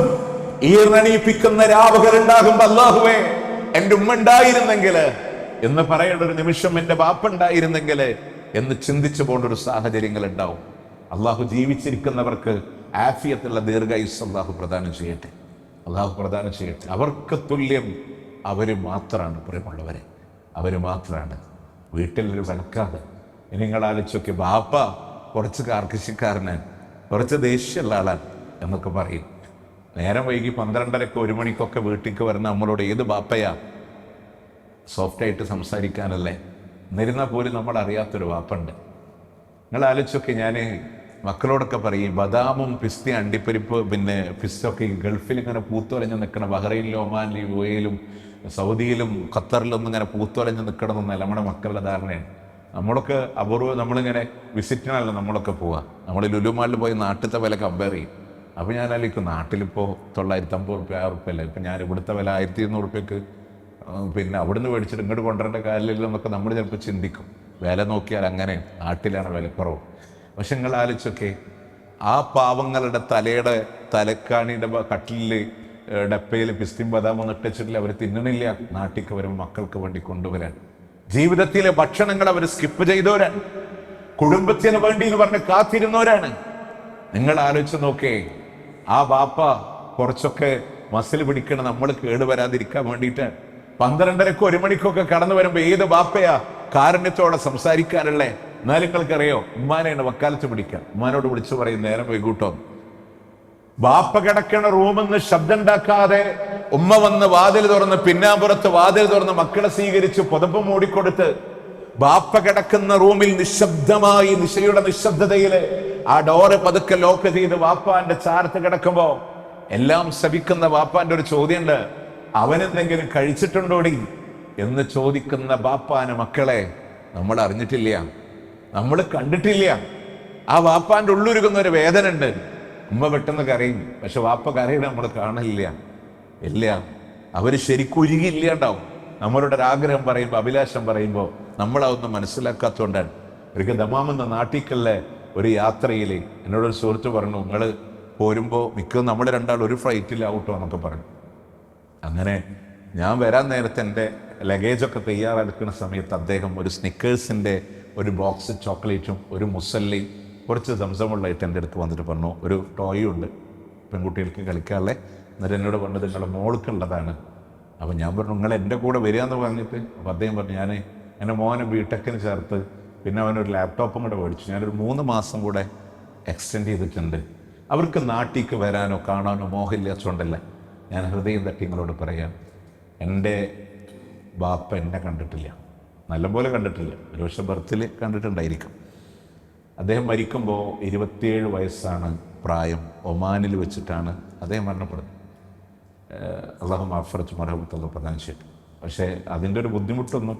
ഈർണണിയിപ്പിക്കുന്ന രാവുകൾ ഉണ്ടാകുമ്പോ അല്ലാഹുവേ എൻ്റെ ഉമ്മ ഉണ്ടായിരുന്നെങ്കിൽ എന്ന് പറയേണ്ട ഒരു നിമിഷം, എൻ്റെ ബാപ്പ ഉണ്ടായിരുന്നെങ്കിൽ എന്ന് ചിന്തിച്ചു പോകേണ്ട ഒരു സാഹചര്യങ്ങൾ ഉണ്ടാവും. അള്ളാഹു ജീവിച്ചിരിക്കുന്നവർക്ക് ആഫിയത്തുള്ള ദീർഘായുസ് അള്ളാഹു പ്രദാനം ചെയ്യട്ടെ. അള്ളാഹു പ്രദാനം ചെയ്യട്ടെ. അവർക്ക് തുല്യം അവർ മാത്രമാണ്, പ്രിയമുള്ളവരെ, അവർ മാത്രമാണ്. വീട്ടിലൊരു വിലക്കാതെ ഇനി നിങ്ങൾ ആലോചിച്ചൊക്കെ, ബാപ്പ കുറച്ച് കാർക്കശക്കാരനാണ്, കുറച്ച് ദേഷ്യമുള്ള ആളാണ് എന്നൊക്കെ പറയും. നേരം വൈകി 12:30 1 മണിക്കൊക്കെ വീട്ടിലേക്ക് വരുന്ന നമ്മളോട് ഏത് ബാപ്പയാ സോഫ്റ്റായിട്ട് സംസാരിക്കാനല്ലേ? എന്നിരുന്നാൽ പോലും നമ്മൾ അറിയാത്തൊരു വാപ്പുണ്ട്. നിങ്ങൾ ആലോചിച്ചൊക്കെ, ഞാൻ മക്കളോടൊക്കെ പറയും, ബദാമും പിസ്തി അണ്ടിപ്പരിപ്പ് പിന്നെ പിസ്റ്റൊക്കെ ഈ ഗൾഫിൽ ഇങ്ങനെ പൂത്തുലഞ്ഞ് നിൽക്കണം, ബഹ്റൈനിലും ഒമാനിലും യുഎയിലും സൗദിയിലും ഖത്തറിലൊന്നും ഇങ്ങനെ പൂത്തുലഞ്ഞ് നിൽക്കണമെന്നല്ല നമ്മുടെ മക്കളുടെ ധാരണയാണ്. നമ്മളൊക്കെ അപൂർവം നമ്മളിങ്ങനെ വിസിറ്റിനാണല്ലോ നമ്മളൊക്കെ പോവുക. നമ്മൾ ലുലുമാളിൽ പോയി നാട്ടിലത്തെ വില കമ്പയർ ചെയ്യും. അപ്പോൾ ഞാൻ ആലോചിക്കും, നാട്ടിലിപ്പോൾ 950 റുപ്യ 1000 റുപ്യ അല്ലേ, ഇപ്പം ഞാൻ ഇവിടുത്തെ വില 1200 റുപ്യക്ക് പിന്നെ അവിടുന്ന് മേടിച്ചിട്ട് ഇങ്ങോട്ട് കൊണ്ടുവരേണ്ട കാര്യമില്ലെന്നൊക്കെ നമ്മൾ ചിലപ്പോൾ ചിന്തിക്കും. വില നോക്കിയാൽ അങ്ങനെ നാട്ടിലാണ് വിലക്കുറവ്. പക്ഷെ നിങ്ങൾ ആലോചിച്ചൊക്കെ, ആ പാവങ്ങളുടെ തലക്കാണിയുടെ കട്ടിലിൽ ഡപ്പയിൽ പിസ്തിയും ബദാമൊന്നും ഇട്ടിച്ചിട്ടില്ല, അവർ തിന്നണില്ല. നാട്ടിലേക്ക് വരുമ്പോൾ മക്കൾക്ക് വേണ്ടി കൊണ്ടുവരാൻ ജീവിതത്തിലെ ഭക്ഷണങ്ങൾ അവർ സ്കിപ്പ് ചെയ്തവരാണ്, കുടുംബത്തിന് വേണ്ടി എന്ന് പറഞ്ഞ് കാത്തിരുന്നവരാണ്. നിങ്ങൾ ആലോചിച്ച് നോക്കേ, ആ ബാപ്പ കുറച്ചൊക്കെ മസിൽ പിടിക്കണം നമ്മൾ കേടുവരാതിരിക്കാൻ വേണ്ടിയിട്ട് 12:30 1 മണിക്കൊക്കെ കടന്നു വരുമ്പോ ഏത് ബാപ്പയാ കാരുണ്യത്തോടെ സംസാരിക്കാനല്ലേ? എന്നാലും നിങ്ങൾക്കറിയോ, ഉമ്മാനെയാണ് വക്കാലത്ത് പിടിക്കുക. ഉമ്മാനോട് വിളിച്ചു പറയും, നേരം വൈകൂട്ടോ. ബാപ്പ കിടക്കണ റൂമെന്ന് ശബ്ദം ഉണ്ടാക്കാതെ ഉമ്മ വന്ന് വാതിൽ തുറന്ന്, പിന്നാമ്പുറത്ത് വാതിൽ തുറന്ന് മക്കളെ സ്വീകരിച്ച് പുതപ്പ് മൂടിക്കൊടുത്ത്, ബാപ്പ കിടക്കുന്ന റൂമിൽ നിശബ്ദമായി, നിശയുടെ നിശബ്ദതയില് ആ ഡോറ് പതുക്കെ ലോക്ക് ചെയ്ത് വാപ്പാന്റെ ചാരത്ത് കിടക്കുമ്പോ എല്ലാം ശപിക്കുന്ന വാപ്പാന്റെ ഒരു ചോദ്യമുണ്ട്, അവനെന്തെങ്കിലും കഴിച്ചിട്ടുണ്ടോടി എന്ന് ചോദിക്കുന്ന ബാപ്പാന് മക്കളെ നമ്മൾ അറിഞ്ഞിട്ടില്ല, നമ്മൾ കണ്ടിട്ടില്ല. ആ വാപ്പാന്റെ ഉള്ളുരുകുന്ന ഒരു വേദന ഉണ്ട്. ഉമ്മ പെട്ടെന്ന് കരയും, പക്ഷെ വാപ്പ കരയുടെ നമ്മൾ കാണില്ല. ഇല്ല, അവര് ശരിക്കും ഉരുകിയില്ലാണ്ടാവും. നമ്മളുടെ ഒരാഗ്രഹം പറയുമ്പോൾ, അഭിലാഷം പറയുമ്പോൾ നമ്മളതൊന്നും മനസ്സിലാക്കാത്തതുകൊണ്ടാണ്. ഒരിക്കൽ ദമാമെന്ന നാട്ടിക്കല്ല ഒരു യാത്രയിൽ എന്നോടൊരു സുഹൃത്ത് പറഞ്ഞു, നിങ്ങൾ പോരുമ്പോൾ മിക്കതും നമ്മൾ രണ്ടാൾ ഒരു ഫ്ലൈറ്റിലാവട്ടോ എന്നൊക്കെ പറഞ്ഞു. അങ്ങനെ ഞാൻ വരാൻ നേരത്തെ എൻ്റെ ലഗേജൊക്കെ തയ്യാറെടുക്കുന്ന സമയത്ത് അദ്ദേഹം ഒരു സ്നിക്കേഴ്സിൻ്റെ ഒരു ബോക്സ് ചോക്ലേറ്റും ഒരു മുസല്ലയും കുറച്ച് സംസമുള്ളതായിട്ട് എൻ്റെ അടുത്ത് വന്നിട്ട് പറഞ്ഞു, ഒരു ടോയും ഉണ്ട് പെൺകുട്ടികൾക്ക് കളിക്കാനുള്ള. എന്നിട്ട് എന്നോട് പറഞ്ഞത് നിങ്ങളുടെ മോൾക്കുള്ളതാണ്. അപ്പം ഞാൻ പറഞ്ഞു, നിങ്ങൾ എൻ്റെ കൂടെ വരിക എന്ന് പറഞ്ഞിട്ട്. അപ്പോൾ അദ്ദേഹം പറഞ്ഞു, ഞാൻ എൻ്റെ മോനെ ബിടെക്കിന് ചേർത്ത് പിന്നെ അവനൊരു ലാപ്ടോപ്പും കൂടെ മേടിച്ചു, ഞാനൊരു 3 മാസം കൂടെ എക്സ്റ്റെൻഡ് ചെയ്തിട്ടുണ്ട്. അവർക്ക് നാട്ടിലേക്ക് വരാനോ കാണാനോ മോഹമില്ലാച്ചുകൊണ്ടല്ല. ഞാൻ ഹൃദയം തട്ടി നിങ്ങളോട് പറയാം, എൻ്റെ ബാപ്പ എന്നെ കണ്ടിട്ടില്ല, നല്ലപോലെ കണ്ടിട്ടില്ല. ഒരു പക്ഷെ ബർത്തിൽ കണ്ടിട്ടുണ്ടായിരിക്കും. അദ്ദേഹം മരിക്കുമ്പോൾ 27 വയസ്സാണ് പ്രായം. ഒമാനിൽ വെച്ചിട്ടാണ് അദ്ദേഹം മരണപ്പെടുന്നത്. അള്ളാഹു മഗ്ഫിറത്തും മർഹമത്തും പ്രദാനം ചെയ്തു. പക്ഷേ അതിൻ്റെ ഒരു ബുദ്ധിമുട്ടൊന്നും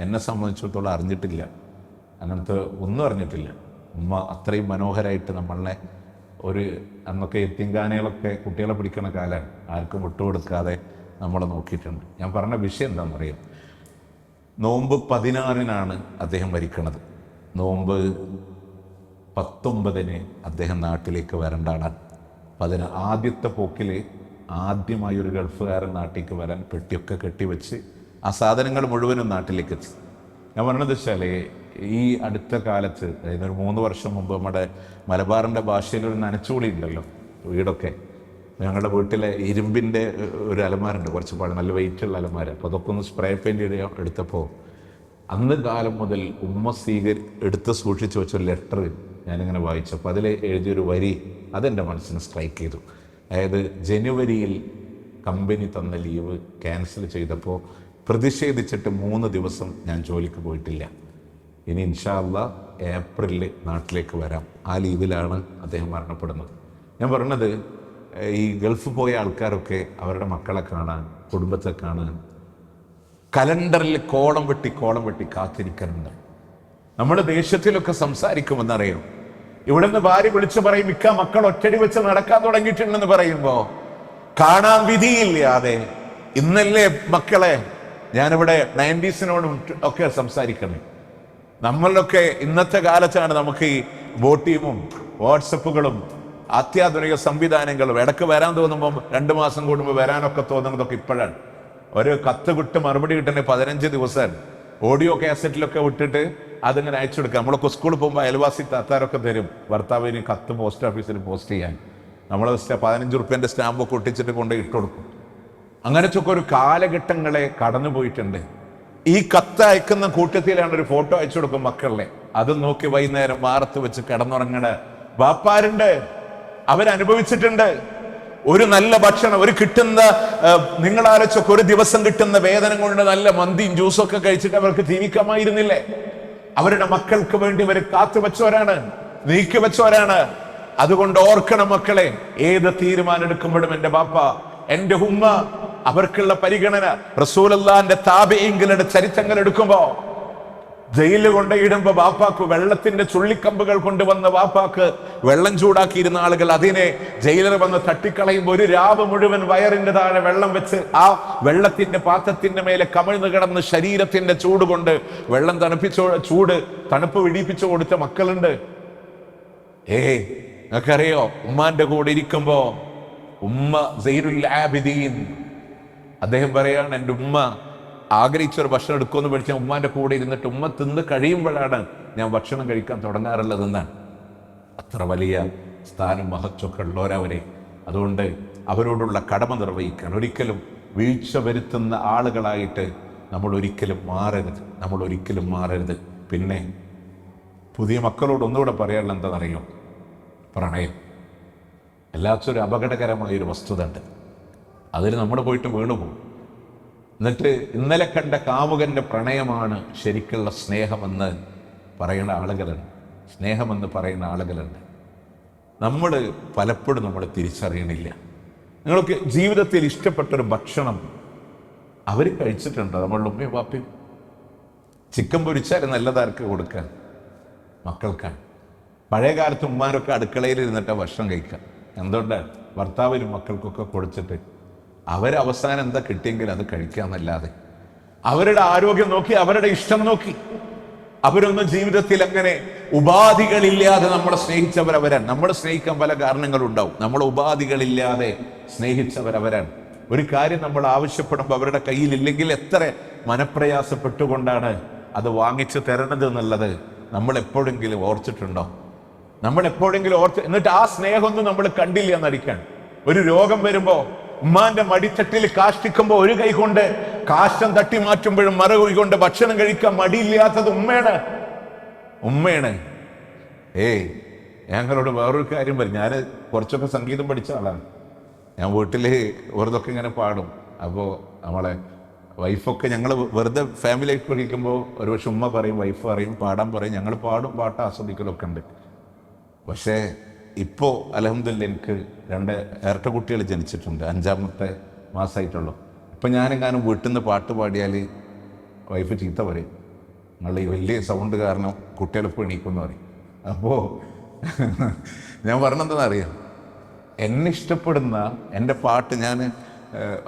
എന്നെ സംബന്ധിച്ചിടത്തോളം അറിഞ്ഞിട്ടില്ല, അങ്ങനത്തെ ഒന്നും അറിഞ്ഞിട്ടില്ല. ഉമ്മ അത്രയും മനോഹരമായിട്ട് നമ്മളെ അന്നൊക്കെ യത്തീംഖാനകളൊക്കെ കുട്ടികളെ പിടിക്കുന്ന കാലമാണ്, ആർക്കും വിട്ടുകൊടുക്കാതെ നമ്മളെ നോക്കിയിട്ടുണ്ട്. ഞാൻ പറഞ്ഞ വിഷയം എന്താണെന്നറിയാം, നോമ്പ് 16-നാണ് അദ്ദേഹം മരിക്കണത്. നോമ്പ് 19-ന് അദ്ദേഹം നാട്ടിലേക്ക് വരേണ്ട ആളാണ്. ആദ്യത്തെ പോക്കിൽ ആദ്യമായി ഒരു ഗൾഫുകാരൻ നാട്ടിലേക്ക് വരാൻ പെട്ടിയൊക്കെ കെട്ടിവെച്ച് ആ സാധനങ്ങൾ മുഴുവനും നാട്ടിലേക്ക് എത്തി. ഞാൻ പറഞ്ഞത് വെച്ചാൽ, ഈ അടുത്ത കാലത്ത്, അതായത് ഒരു 3 വർഷം മുമ്പ് നമ്മുടെ മലബാറിൻ്റെ ഭാഷയിലൊരു നനച്ചുകൂടി ഉണ്ടല്ലോ വീടൊക്കെ. ഞങ്ങളുടെ വീട്ടിലെ ഇരുമ്പിൻ്റെ ഒരു അലമാരുണ്ട്, കുറച്ച് നല്ല വെയിറ്റുള്ള അലമാര. അപ്പോൾ അതൊക്കെ ഒന്ന് സ്പ്രേ പെയിൻറ്റ് എടുത്തപ്പോൾ അന്ന് കാലം മുതൽ ഉമ്മ എടുത്ത് സൂക്ഷിച്ച് വെച്ചൊരു ലെറ്റർ ഞാനിങ്ങനെ വായിച്ചപ്പോൾ അതിൽ എഴുതിയൊരു വരി അതെൻ്റെ മനസ്സിന് സ്ട്രൈക്ക് ചെയ്തു. അതായത് ജനുവരിയിൽ കമ്പനി തന്ന ലീവ് ക്യാൻസൽ ചെയ്തപ്പോൾ പ്രതിഷേധിച്ചിട്ട് 3 ദിവസം ഞാൻ ജോലിക്ക് പോയിട്ടില്ല. ഇനി ഇൻഷാ അല്ലാഹ് ഏപ്രിലിൽ നാട്ടിലേക്ക് വരാം. ആ ലീവിലാണ് അദ്ദേഹം മരണപ്പെടുന്നത്. ഞാൻ പറഞ്ഞത്, ഈ ഗൾഫ് പോയ ആൾക്കാരൊക്കെ അവരുടെ മക്കളെ കാണാൻ, കുടുംബത്തെ കാണാൻ കലണ്ടറിൽ കോളം വെട്ടി കാത്തിരിക്കാനുണ്ട്. നമ്മുടെ ദേശത്തിലൊക്കെ സംസാരിക്കുമെന്നറിയാം. ഇവിടെ നിന്ന് ഭാര്യ വിളിച്ചു പറയും, മിക്ക മക്കൾ ഒറ്റടി വെച്ച് നടക്കാൻ തുടങ്ങിയിട്ടുണ്ടെന്ന് പറയുമ്പോൾ കാണാൻ വിധിയില്ലാതെ ഇന്നല്ലേ മക്കളെ, ഞാനിവിടെ 90s ഒക്കെ സംസാരിക്കണേ. നമ്മളൊക്കെ ഇന്നത്തെ കാലത്താണ് നമുക്ക് ഈ ബോട്ടീമും വാട്സപ്പുകളും അത്യാധുനിക സംവിധാനങ്ങളും. ഇടയ്ക്ക് വരാൻ തോന്നുമ്പോൾ 2 മാസം കൂടുമ്പോൾ വരാനൊക്കെ തോന്നുന്നതൊക്കെ ഇപ്പോഴാണ്. ഒരു കത്ത് വിട്ട് മറുപടി കിട്ടണേ 15 ദിവസം ഓഡിയോ കാസറ്റിലൊക്കെ വിട്ടിട്ട് അതിങ്ങനെ അയച്ചു കൊടുക്കുക. നമ്മളൊക്കെ സ്കൂളിൽ പോകുമ്പോൾ അയൽവാസി താത്താരൊക്കെ തരും ഭർത്താവിന് കത്ത് പോസ്റ്റ് ഓഫീസിൽ പോസ്റ്റ് ചെയ്യാൻ. നമ്മൾ 15 റുപ്യൻ്റെ സ്റ്റാമ്പൊക്കെ ഒട്ടിച്ചിട്ട് കൊണ്ട് ഇട്ട് കൊടുക്കും. അങ്ങനത്തെ ഒരു കാലഘട്ടങ്ങളെ കടന്നു പോയിട്ടുണ്ട്. ഈ കത്ത് അയക്കുന്ന കൂട്ടത്തിലാണ് ഒരു ഫോട്ടോ അയച്ചു കൊടുക്കും മക്കളെ. അത് നോക്കി വൈകുന്നേരം വാർത്ത് വെച്ച് കിടന്നുറങ്ങണ വാപ്പാരുണ്ട്, അവരനുഭവിച്ചിട്ടുണ്ട്. ഒരു നല്ല ഭക്ഷണം, ഒരു കിട്ടുന്ന, നിങ്ങളാലോചിച്ചൊക്കെ ഒരു ദിവസം കിട്ടുന്ന വേതനം കൊണ്ട് നല്ല മന്തിയും ജ്യൂസും ഒക്കെ കഴിച്ചിട്ട് അവർക്ക് ജീവിക്കാമായിരുന്നില്ലേ? അവരുടെ മക്കൾക്ക് വേണ്ടി അവർ കാത്തു വെച്ചവരാണ്, നീക്കി വെച്ചവരാണ്. അതുകൊണ്ട് ഓർക്കണം മക്കളെ, ഏത് തീരുമാനം എടുക്കുമ്പോഴും എൻ്റെ ബാപ്പ, എൻ്റെ ഉമ്മ, അവർക്കുള്ള പരിഗണന. റസൂലുള്ളാഹിന്റെ താബഈങ്ങളുടെ ചരിത്രങ്ങൾ എടുക്കുമ്പോ ജയിലിൽ കൊണ്ടുപോയിടുമ്പോ ബാപ്പാക്ക് വെള്ളത്തിന്റെ ചുള്ളിക്കമ്പുകൾ കൊണ്ടുവന്ന ബാപ്പാക്ക് വെള്ളം ചൂടാക്കിയിരുന്ന ആളുകൾ അതിനെ ജയിലർ വന്ന് തട്ടിക്കളയുമ്പോൾ ഒരു രാവ് മുഴുവൻ വയറിന്റെ താഴെ വെള്ളം വെച്ച് ആ വെള്ളത്തിന്റെ പാത്രത്തിന്റെ മേലെ കമിഴ്ന്നു കിടന്ന് ശരീരത്തിന്റെ ചൂട് കൊണ്ട് വെള്ളം തണുപ്പ് വിടിപ്പിച്ചു കൊടുത്ത മക്കളുണ്ട്. നിങ്ങൾക്കറിയോ, ഉമ്മാന്റെ കൂടെ ഇരിക്കുമ്പോ ഉമ്മ സൈനുൽ ആബിദീൻ, അദ്ദേഹം പറയാണ്, എൻ്റെ ഉമ്മ ആഗ്രഹിച്ചൊരു ഭക്ഷണം എടുക്കുമെന്ന് പഠിച്ച ഉമ്മാന്റെ കൂടെ ഇരുന്നിട്ട് ഉമ്മ തിന്ന് കഴിയുമ്പോഴാണ് ഞാൻ ഭക്ഷണം കഴിക്കാൻ തുടങ്ങാറുള്ളതെന്നാണ്. അത്ര വലിയ സ്ഥാനം മഹത്വമൊക്കെ ഉള്ളവരവരെ. അതുകൊണ്ട് അവരോടുള്ള കടമ നിർവഹിക്കാൻ, ഒരിക്കലും വീഴ്ച വരുത്തുന്ന ആളുകളായിട്ട് നമ്മൾ ഒരിക്കലും മാറരുത്. പിന്നെ പുതിയ മക്കളോട് ഒന്നുകൂടെ പറയാനുള്ള എന്താണെന്നറിയോ? പ്രണയം എല്ലാത്തൊരു അപകടകരമായൊരു വസ്തുത ഉണ്ട്. അതിൽ നമ്മൾ പോയിട്ട് വീണുപോകും. എന്നിട്ട് ഇന്നലെ കണ്ട കാമുകന്റെ പ്രണയമാണ് ശരിക്കുള്ള സ്നേഹമെന്ന് പറയുന്ന ആളുകളുണ്ട്. നമ്മൾ പലപ്പോഴും തിരിച്ചറിയണില്ല. നിങ്ങൾക്ക് ജീവിതത്തിൽ ഇഷ്ടപ്പെട്ടൊരു ഭക്ഷണം അവർ കഴിച്ചിട്ടുണ്ടോ? നമ്മളുടെ ഉമ്മയും പാപ്പയും ചിക്കൻ പൊരിച്ചാൽ നല്ലതാർക്ക് കൊടുക്കാൻ? മക്കൾക്കാണ്. പഴയ കാലത്ത് ഉമ്മാരൊക്കെ അടുക്കളയിൽ ഇരുന്നിട്ട് ഭക്ഷണം കഴിക്കാം. എന്തുകൊണ്ടാണ്? ഭർത്താവിനും മക്കൾക്കൊക്കെ കൊടുത്തിട്ട് അവരവസാനം എന്താ കിട്ടിയെങ്കിൽ അത് കഴിക്കാന്നല്ലാതെ അവരുടെ ആരോഗ്യം നോക്കി, അവരുടെ ഇഷ്ടം നോക്കി അവരൊന്നും ജീവിതത്തിൽ അങ്ങനെ ഉപാധികളില്ലാതെ നമ്മളെ സ്നേഹിച്ചവരവരാണ്. നമ്മളെ സ്നേഹിക്കാൻ പല കാരണങ്ങളുണ്ടാവും. നമ്മളെ ഉപാധികളില്ലാതെ സ്നേഹിച്ചവരവരാണ്. ഒരു കാര്യം നമ്മൾ ആവശ്യപ്പെടുമ്പോൾ അവരുടെ കയ്യിലില്ലെങ്കിൽ എത്ര മനപ്രയാസപ്പെട്ടുകൊണ്ടാണ് അത് വാങ്ങിച്ചു തരണത് എന്നുള്ളത് നമ്മൾ എപ്പോഴെങ്കിലും ഓർത്തിട്ടുണ്ടോ? എന്നിട്ട് ആ സ്നേഹമൊന്നും നമ്മൾ കണ്ടില്ല എന്നടിക്കാൻ. ഒരു രോഗം വരുമ്പോ ഉമ്മാന്റെ മടിത്തട്ടിൽ കാഷ്ടിക്കുമ്പോ ഒരു കൈ കൊണ്ട് കാഷ്ടം തട്ടി മാറ്റുമ്പോഴും മറു കൈ കൊണ്ട് ഭക്ഷണം കഴിക്കാൻ മടിയില്ലാത്തത് ഉമ്മയാണ്. ഞങ്ങളോട് വേറൊരു കാര്യം പറയും. ഞാൻ കുറച്ചൊക്കെ സംഗീതം പഠിച്ച ആളാണ്. ഞാൻ വീട്ടില് വെറുതൊക്കെ ഇങ്ങനെ പാടും. അപ്പോൾ നമ്മളെ വൈഫൊക്കെ ഞങ്ങൾ വെറുതെ ഫാമിലി ആയിട്ട് പഠിക്കുമ്പോൾ ഒരുപക്ഷെ ഉമ്മ പറയും, വൈഫ് പറയും, പാടാൻ പറയും. ഞങ്ങൾ പാടും, പാട്ട് ആസ്വദിക്കലൊക്കെ ഉണ്ട്. പക്ഷേ ഇപ്പോൾ അൽഹംദുലില്ലാ എനിക്ക് 2 ഇരട്ട കുട്ടികൾ ജനിച്ചിട്ടുണ്ട്. 5ാമത്തെ മാസമായിട്ടുള്ളൂ. ഇപ്പം ഞാനെങ്ങാനും വീട്ടിൽ നിന്ന് പാട്ട് പാടിയാൽ വൈഫ് ചീത്ത പറയും. നിങ്ങൾ ഈ വലിയ സൗണ്ട് കാരണം കുട്ടികളിപ്പോൾ എണീക്കുമെന്ന് പറയും. അപ്പോൾ ഞാൻ പറഞ്ഞെന്താണെന്നറിയാം, എന്നെ ഇഷ്ടപ്പെടുന്ന എൻ്റെ പാട്ട് ഞാൻ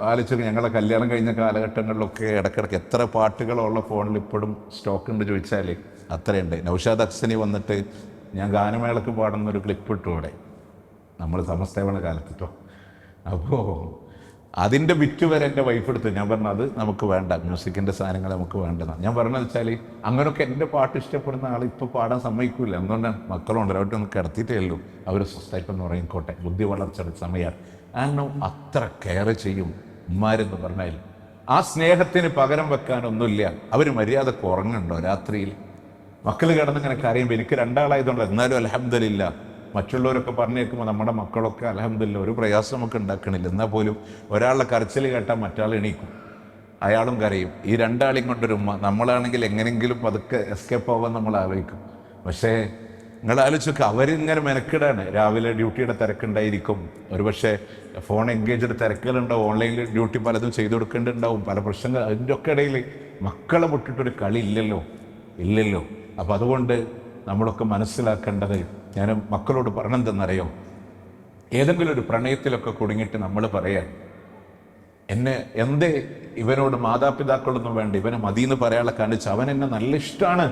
ആലോചിച്ചു. ഞങ്ങളെ കല്യാണം കഴിഞ്ഞ കാലഘട്ടങ്ങളിലൊക്കെ ഇടയ്ക്കിടയ്ക്ക് എത്ര പാട്ടുകളുള്ള ഫോണിൽ ഇപ്പോഴും സ്റ്റോക്ക് ഉണ്ട് ചോദിച്ചാൽ അത്രയുണ്ട്. നൗഷാദ് അക്സനി വന്നിട്ട് ഞാൻ ഗാനമേളക്ക് പാടുന്നൊരു ക്ലിപ്പ് ഇട്ടു ഇവിടെ, നമ്മൾ സമസ്തേവണ കാലത്തിട്ടോ. അപ്പോൾ അതിൻ്റെ ബിറ്റ് വരെ എൻ്റെ വൈഫ് എടുത്ത്. ഞാൻ പറഞ്ഞു അത് നമുക്ക് വേണ്ട, മ്യൂസിക്കിൻ്റെ സാധനങ്ങൾ നമുക്ക് വേണ്ടതാണ്. ഞാൻ പറഞ്ഞതെന്ന് വെച്ചാൽ അങ്ങനെയൊക്കെ എൻ്റെ പാട്ട് ഇഷ്ടപ്പെടുന്ന ആൾ ഇപ്പോൾ പാടാൻ സമ്മതിക്കില്ല. എന്തുകൊണ്ടാണ്? മക്കളുണ്ട്, അവരുടെ ഒന്ന് കിടത്തിയിട്ടേ ഉള്ളൂ. അവർ സ്വസ്ഥമായിട്ടൊന്ന് ഉറങ്ങിക്കോട്ടെ, ബുദ്ധി വളർച്ചയുടെ സമയമാണ്. കാരണം അത്ര കെയർ ചെയ്യും ഉമ്മാരെന്ന് പറഞ്ഞാൽ. ആ സ്നേഹത്തിന് പകരം വെക്കാനൊന്നുമില്ല. അവർ മര്യാദക്ക് ഉറങ്ങുന്നുണ്ടോ രാത്രിയിൽ? മക്കൾ കിടന്നിങ്ങനെ കരയുമ്പോൾ എനിക്ക് 2 ആളായതുകൊണ്ട് എന്നാലും അൽഹംദുലില്ലാ മറ്റുള്ളവരൊക്കെ പറഞ്ഞേക്കുമ്പോൾ നമ്മുടെ മക്കളൊക്കെ അൽഹംദുലില്ലാ ഒരു പ്രയാസം നമുക്ക് ഉണ്ടാക്കണില്ല. എന്നാൽ പോലും ഒരാളുടെ കരച്ചിൽ കേട്ടാൽ മറ്റാൾ എണീക്കും, അയാളും കരയും. ഈ 2 ആളെയും കൊണ്ടൊരു ഉമ്മ. നമ്മളാണെങ്കിൽ എങ്ങനെയെങ്കിലും പതുക്കെ എസ്കേപ്പ് ആവാൻ നമ്മൾ ആലോചിക്കും. പക്ഷേ നിങ്ങൾ ആലോചിച്ചൊക്കെ അവരിങ്ങനെ മെനക്കിടാണ്. രാവിലെ ഡ്യൂട്ടിയുടെ തിരക്കുണ്ടായിരിക്കും, ഒരുപക്ഷെ ഫോൺ എൻഗേജ്ഡ് തിരക്കുകളുണ്ടാവും, ഓൺലൈനിൽ ഡ്യൂട്ടി പലതും ചെയ്തു കൊടുക്കേണ്ടതുണ്ടാവും, പല പ്രശ്നങ്ങൾ. അതിൻ്റെ ഒക്കെ ഇടയിൽ മക്കളെ വിട്ടിട്ടൊരു കളി ഇല്ലല്ലോ. അപ്പം അതുകൊണ്ട് നമ്മളൊക്കെ മനസ്സിലാക്കേണ്ടത്, ഞാൻ മക്കളോട് പറഞ്ഞെന്തെന്നറിയോ, ഏതെങ്കിലും ഒരു പ്രണയത്തിലൊക്കെ കുടുങ്ങിയിട്ട് നമ്മൾ പറയാം, എന്തേ ഇവനോട് മാതാപിതാക്കളൊന്നും വേണ്ട, ഇവനെ മതിയെന്ന് പറയാനുള്ള കാണിച്ച് അവൻ എന്നെ നല്ല ഇഷ്ടമാണ്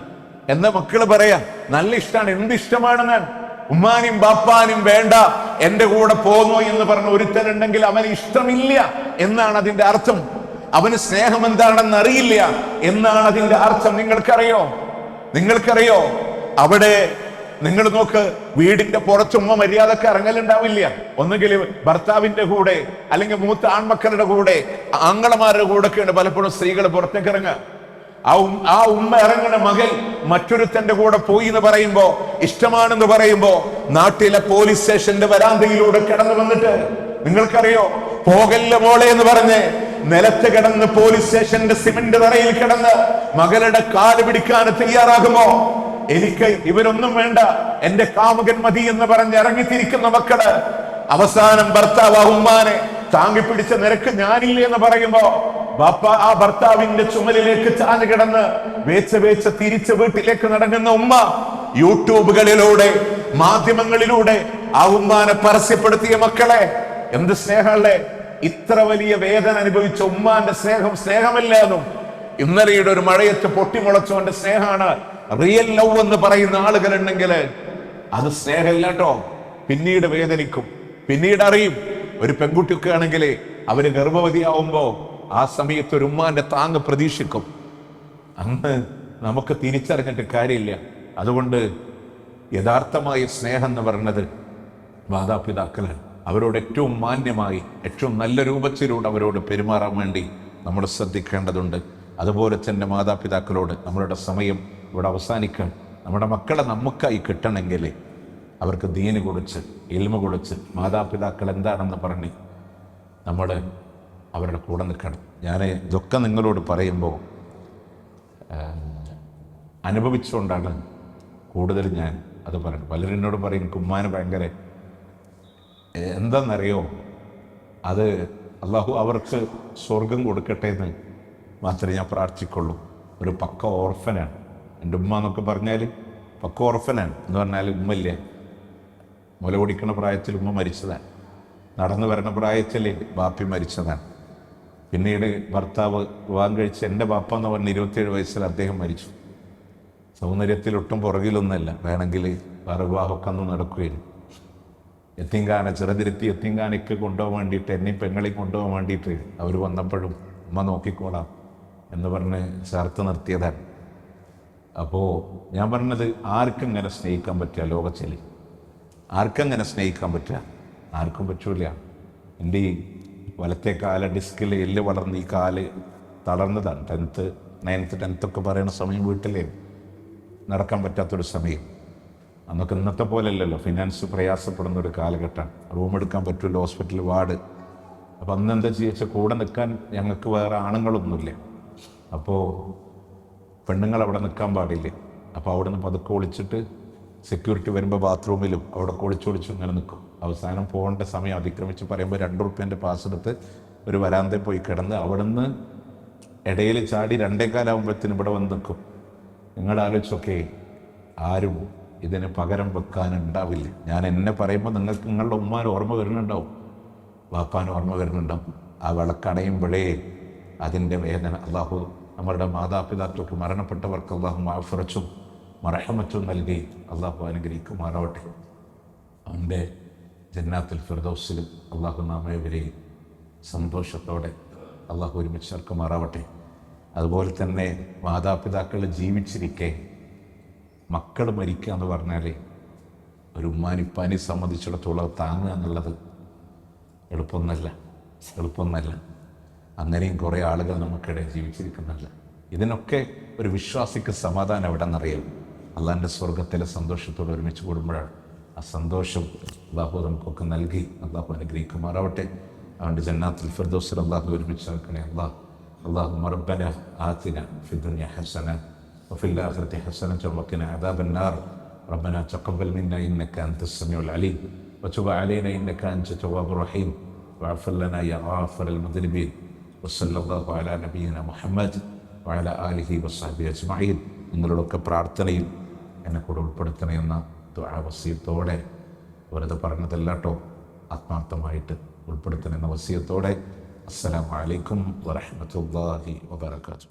എന്ന് മക്കള് പറയാം. നല്ല ഇഷ്ടമാണ്. എന്തിഷ്ടമാണെന്ന്? ഉമ്മാനും ബാപ്പാനും വേണ്ട, എന്റെ കൂടെ പോന്നോ എന്ന് പറഞ്ഞ ഒരുത്തനുണ്ടെങ്കിൽ അവന് ഇഷ്ടമില്ല എന്നാണ് അതിന്റെ അർത്ഥം. അവന് സ്നേഹം എന്താണെന്ന് അറിയില്ല എന്നാണ് അതിന്റെ അർത്ഥം. നിങ്ങൾക്കറിയോ, നിങ്ങൾക്കറിയോ, അവിടെ നിങ്ങൾ നോക്ക്, വീടിന്റെ പുറത്തുമ്മ മര്യാദക്ക് ഇറങ്ങലുണ്ടാവില്ല. ഒന്നുകിൽ ഭർത്താവിന്റെ കൂടെ, അല്ലെങ്കിൽ മൂത്ത ആൺമക്കളുടെ കൂടെ, ആങ്ങളമാരുടെ കൂടെ ഒക്കെയാണ് പലപ്പോഴും സ്ത്രീകൾ പുറത്തേക്ക് ഇറങ്ങുക. ആ ഉമ്മ ഇറങ്ങുന്ന മകൾ മറ്റൊരുത്തന്റെ കൂടെ പോയി എന്ന് പറയുമ്പോ, ഇഷ്ടമാണെന്ന് പറയുമ്പോ, നാട്ടിലെ പോലീസ് സ്റ്റേഷന്റെ വരാന്തയിലൂടെ കിടന്നു വന്നിട്ട്, നിങ്ങൾക്കറിയോ, പോകല്ല മോളെ എന്ന് പറഞ്ഞ് നിലത്ത് കിടന്ന് പോലീസ് സ്റ്റേഷന്റെ സിമന്റ് തറയിൽ കിടന്ന് മകളുടെ കാല് പിടിക്കാൻ തയ്യാറാകുമോ, എനിക്ക് ഇവരൊന്നും വേണ്ട, എന്റെ കാമുകൻ മതി എന്ന് പറഞ്ഞ് ഇറങ്ങിത്തിരിക്കുന്ന മക്കള്, അവസാനം ഭർത്താവ് ആ ഉമ്മാനെ താങ്ങി പിടിച്ച നിരക്ക് ഞാനില്ല എന്ന് പറയുമ്പോ, ബാപ്പ ആ ഭർത്താവിന്റെ ചുമലിലേക്ക് ചാഞ്ഞു കിടന്ന് വേച്ച തിരിച്ച് വീട്ടിലേക്ക് നടങ്ങുന്ന ഉമ്മ, യൂട്യൂബുകളിലൂടെ, മാധ്യമങ്ങളിലൂടെ ആ ഉമ്മാനെ പരസ്യപ്പെടുത്തിയ മക്കളെ, എന്ത് സ്നേഹമല്ലേ! ഇത്ര വലിയ വേദന അനുഭവിച്ച ഉമ്മാന്റെ സ്നേഹമല്ലാന്നും, ഇന്നലെയുടെ ഒരു മഴയത്ത് പൊട്ടിമുളച്ചവന്റെ സ്നേഹമാണ് റിയൽ ലവ് എന്ന് പറയുന്ന ആളുകളുണ്ടെങ്കിൽ അത് സ്നേഹമില്ല കേട്ടോ. പിന്നീട് വേദനിക്കും, പിന്നീട് അറിയും. ഒരു പെൺകുട്ടിയൊക്കെ ആണെങ്കിൽ അവര് ഗർഭവതിയാവുമ്പോ ആ സമയത്ത് ഒരു ഉമ്മാന്റെ താങ്ങ് പ്രതീക്ഷിക്കും. അന്ന് നമുക്ക് തിരിച്ചറിഞ്ഞിട്ട് കാര്യമില്ല. അതുകൊണ്ട് യഥാർത്ഥമായ സ്നേഹം എന്ന് പറയുന്നത് മാതാപിതാക്കളാണ്. അവരോട് ഏറ്റവും മാന്യമായി, ഏറ്റവും നല്ല രൂപത്തിലൂടെ അവരോട് പെരുമാറാൻ വേണ്ടി നമ്മൾ ശ്രദ്ധിക്കേണ്ടതുണ്ട്. അതുപോലെ തന്നെ മാതാപിതാക്കളോട് നമ്മളുടെ സമയം ഇവിടെ അവസാനിക്കാൻ, നമ്മുടെ മക്കളെ നമുക്കായി കിട്ടണമെങ്കിൽ അവർക്ക് ദീന് കൊടുത്ത്, ഇൽമ കൊടുത്ത്, മാതാപിതാക്കൾ എന്താണെന്ന് പറഞ്ഞ് നമ്മൾ അവരുടെ കൂടെ നിൽക്കണം. ഞാൻ ഇതൊക്കെ നിങ്ങളോട് പറയുമ്പോൾ അനുഭവിച്ചുകൊണ്ടാണ് കൂടുതൽ ഞാൻ അത് പറയുന്നത്. പലരും എന്നോട് പറയും, കുമ്മാന് ഭയങ്കര എന്താണെന്നറിയോ, അത് അള്ളാഹു അവർക്ക് സ്വർഗം കൊടുക്കട്ടെ എന്ന് മാത്രമേ ഞാൻ പ്രാർത്ഥിക്കുള്ളൂ. ഒരു പക്ക ഓർഫനാണ് എൻ്റെ ഉമ്മ എന്നൊക്കെ പറഞ്ഞാൽ. പക്ക ഓർഫനാണ് എന്ന് പറഞ്ഞാൽ ഉമ്മയില്ല, മുല കുടിക്കുന്ന പ്രായത്തിൽ ഉമ്മ മരിച്ചതാണ്. നടന്നു വരുന്ന പ്രായത്തിൽ ബാപ്പി മരിച്ചതാണ്. പിന്നീട് ഭർത്താവ് വിവാഹം കഴിച്ച് എൻ്റെ ബാപ്പ എന്ന് പറഞ്ഞ 27 വയസ്സിൽ അദ്ദേഹം മരിച്ചു. സൗന്ദര്യത്തിലൊട്ടും പുറകിലൊന്നുമല്ല, വേണമെങ്കിൽ വേറെ വിവാഹമൊക്കെ അന്ന് നടക്കുകയായിരുന്നു. എത്തിങ്കാന ചെറുതിരുത്തി എത്തിങ്കാനയ്ക്ക് കൊണ്ടുപോകാൻ വേണ്ടിയിട്ട്, എന്നെയും പെങ്ങളെയും കൊണ്ടുപോകാൻ വേണ്ടിയിട്ട് അവർ വന്നപ്പോഴും ഉമ്മ നോക്കിക്കോളാം എന്ന് പറഞ്ഞ് ചേർത്ത് നിർത്തിയതാണ്. അപ്പോൾ ഞാൻ പറഞ്ഞത്, ആർക്കെങ്ങനെ സ്നേഹിക്കാൻ പറ്റുക ലോകത്തിൽ? ആർക്കെങ്ങനെ സ്നേഹിക്കാൻ പറ്റുക? ആർക്കും പറ്റൂല. എൻ്റെ ഈ വലത്തെ കാല ഡിസ്കിൽ എല്ല് വളർന്ന് ഈ കാല് തളർന്നതാണ്. 10th 9th 10th ഒക്കെ പറയുന്ന സമയം വീട്ടിലേ നടക്കാൻ പറ്റാത്തൊരു സമയം. അന്നൊക്കെ ഇന്നത്തെ പോലെയല്ലല്ലോ, ഫിനാൻസ് പ്രയാസപ്പെടുന്ന ഒരു കാലഘട്ടമാണ്. റൂം എടുക്കാൻ പറ്റില്ല, ഹോസ്പിറ്റൽ വാർഡ്. അപ്പം അന്ന് എന്താ ചെയ്യുക, കൂടെ നിൽക്കാൻ ഞങ്ങൾക്ക് വേറെ ആണുങ്ങളൊന്നുമില്ല. അപ്പോൾ പെണ്ണുങ്ങൾ അവിടെ നിൽക്കാൻ പാടില്ല. അപ്പോൾ അവിടെ നിന്ന് പതുക്കെ ഒളിച്ചിട്ട് സെക്യൂരിറ്റി വരുമ്പോൾ ബാത്റൂമിലും അവിടെ ഒളിച്ചൊളിച്ചു ഇങ്ങനെ നിൽക്കും. അവസാനം പോകേണ്ട സമയം അതിക്രമിച്ച് പറയുമ്പോൾ 2 റുപ്യേൻ്റെ പാസ് എടുത്ത് ഒരു വരാന്തയിൽ പോയി കിടന്ന് അവിടുന്ന് ഇടയിൽ ചാടി 2:15 ഇവിടെ വന്ന് നിൽക്കും. നിങ്ങളുടെ ആലോചിച്ചൊക്കെ, ആരും ഇതിന് പകരം വെക്കാനുണ്ടാവില്ല. ഞാൻ എന്നെ പറയുമ്പോൾ നിങ്ങൾക്ക് നിങ്ങളുടെ ഉമ്മാൻ ഓർമ്മ വരുന്നുണ്ടാവും, വാപ്പാൻ ഓർമ്മ വരുന്നുണ്ടാവും. ആ വിളക്കണയുമ്പോഴേ അതിൻ്റെ വേദന. അള്ളാഹു നമ്മളുടെ മാതാപിതാക്കൾക്ക്, മരണപ്പെട്ടവർക്ക് അള്ളാഹു മാഫിറച്ചും മറഹമത്തും നൽകി അള്ളാഹു അനുഗ്രഹിക്കുമാറാവട്ടെ. അവൻ്റെ ജന്നാത്തുൽ ഫിർദൗസിൽ അള്ളാഹു നാമേവരെയും സന്തോഷത്തോടെ അള്ളാഹു ഒരുമിച്ച് ചേർക്കുമാറാവട്ടെ. അതുപോലെ തന്നെ മാതാപിതാക്കൾ ജീവിച്ചിരിക്കെ മക്കൾ മരിക്കുക എന്ന് പറഞ്ഞാൽ ഒരു ഉമ്മാനിപ്പാനി സംബന്ധിച്ചിടത്തോളം താങ്ങുക എന്നുള്ളത് എളുപ്പമൊന്നല്ല. അങ്ങനെയും കുറേ ആളുകൾ നമുക്കിടയിൽ ജീവിച്ചിരിക്കുന്നില്ല. ഇതിനൊക്കെ ഒരു വിശ്വാസിക്ക് സമാധാനം എവിടെ നിന്നറിയാം? അള്ളാഹിൻ്റെ സ്വർഗത്തിലെ സന്തോഷത്തോട് ഒരുമിച്ച് കൂടുമ്പോഴാണ്. ആ സന്തോഷം അള്ളാഹു നമുക്കൊക്കെ നൽകി അള്ളാഹു അനുഗ്രഹിക്കുമാറാവട്ടെ. അവൻ്റെ ജന്നാത്തുൽ ഫിർദൗസിൽ അള്ളാഹു ഒരുമിച്ച് ചേർക്കണേ. اللهم ربنا آتنا في الدنيا حسنة وفي الآخرة حسنة وقنا عذاب النار. ربنا تقبل منا إنك أنت السميع العليم وتب علينا إنك أنت التواب الرحيم واغفر لنا يا غافر المذنبين. وصلى الله على نبينا محمد وعلى آله وصحبه أجمعين. നിങ്ങളുടെയൊക്കെ പ്രാർത്ഥനയിൽ എന്നെ കൂടെ ഉൾപ്പെടുത്തണമെന്ന ദുആ വസിയത്തോടെ, വെറുതെ പറഞ്ഞതല്ലാട്ടോ, ആത്മാർത്ഥമായിട്ട് ഉൾപ്പെടുത്തണമെന്ന വസിയത്തോടെ, അസ്സലാമു അലൈക്കും വറഹ്മത്തുള്ളാഹി വബറകാതുഹു.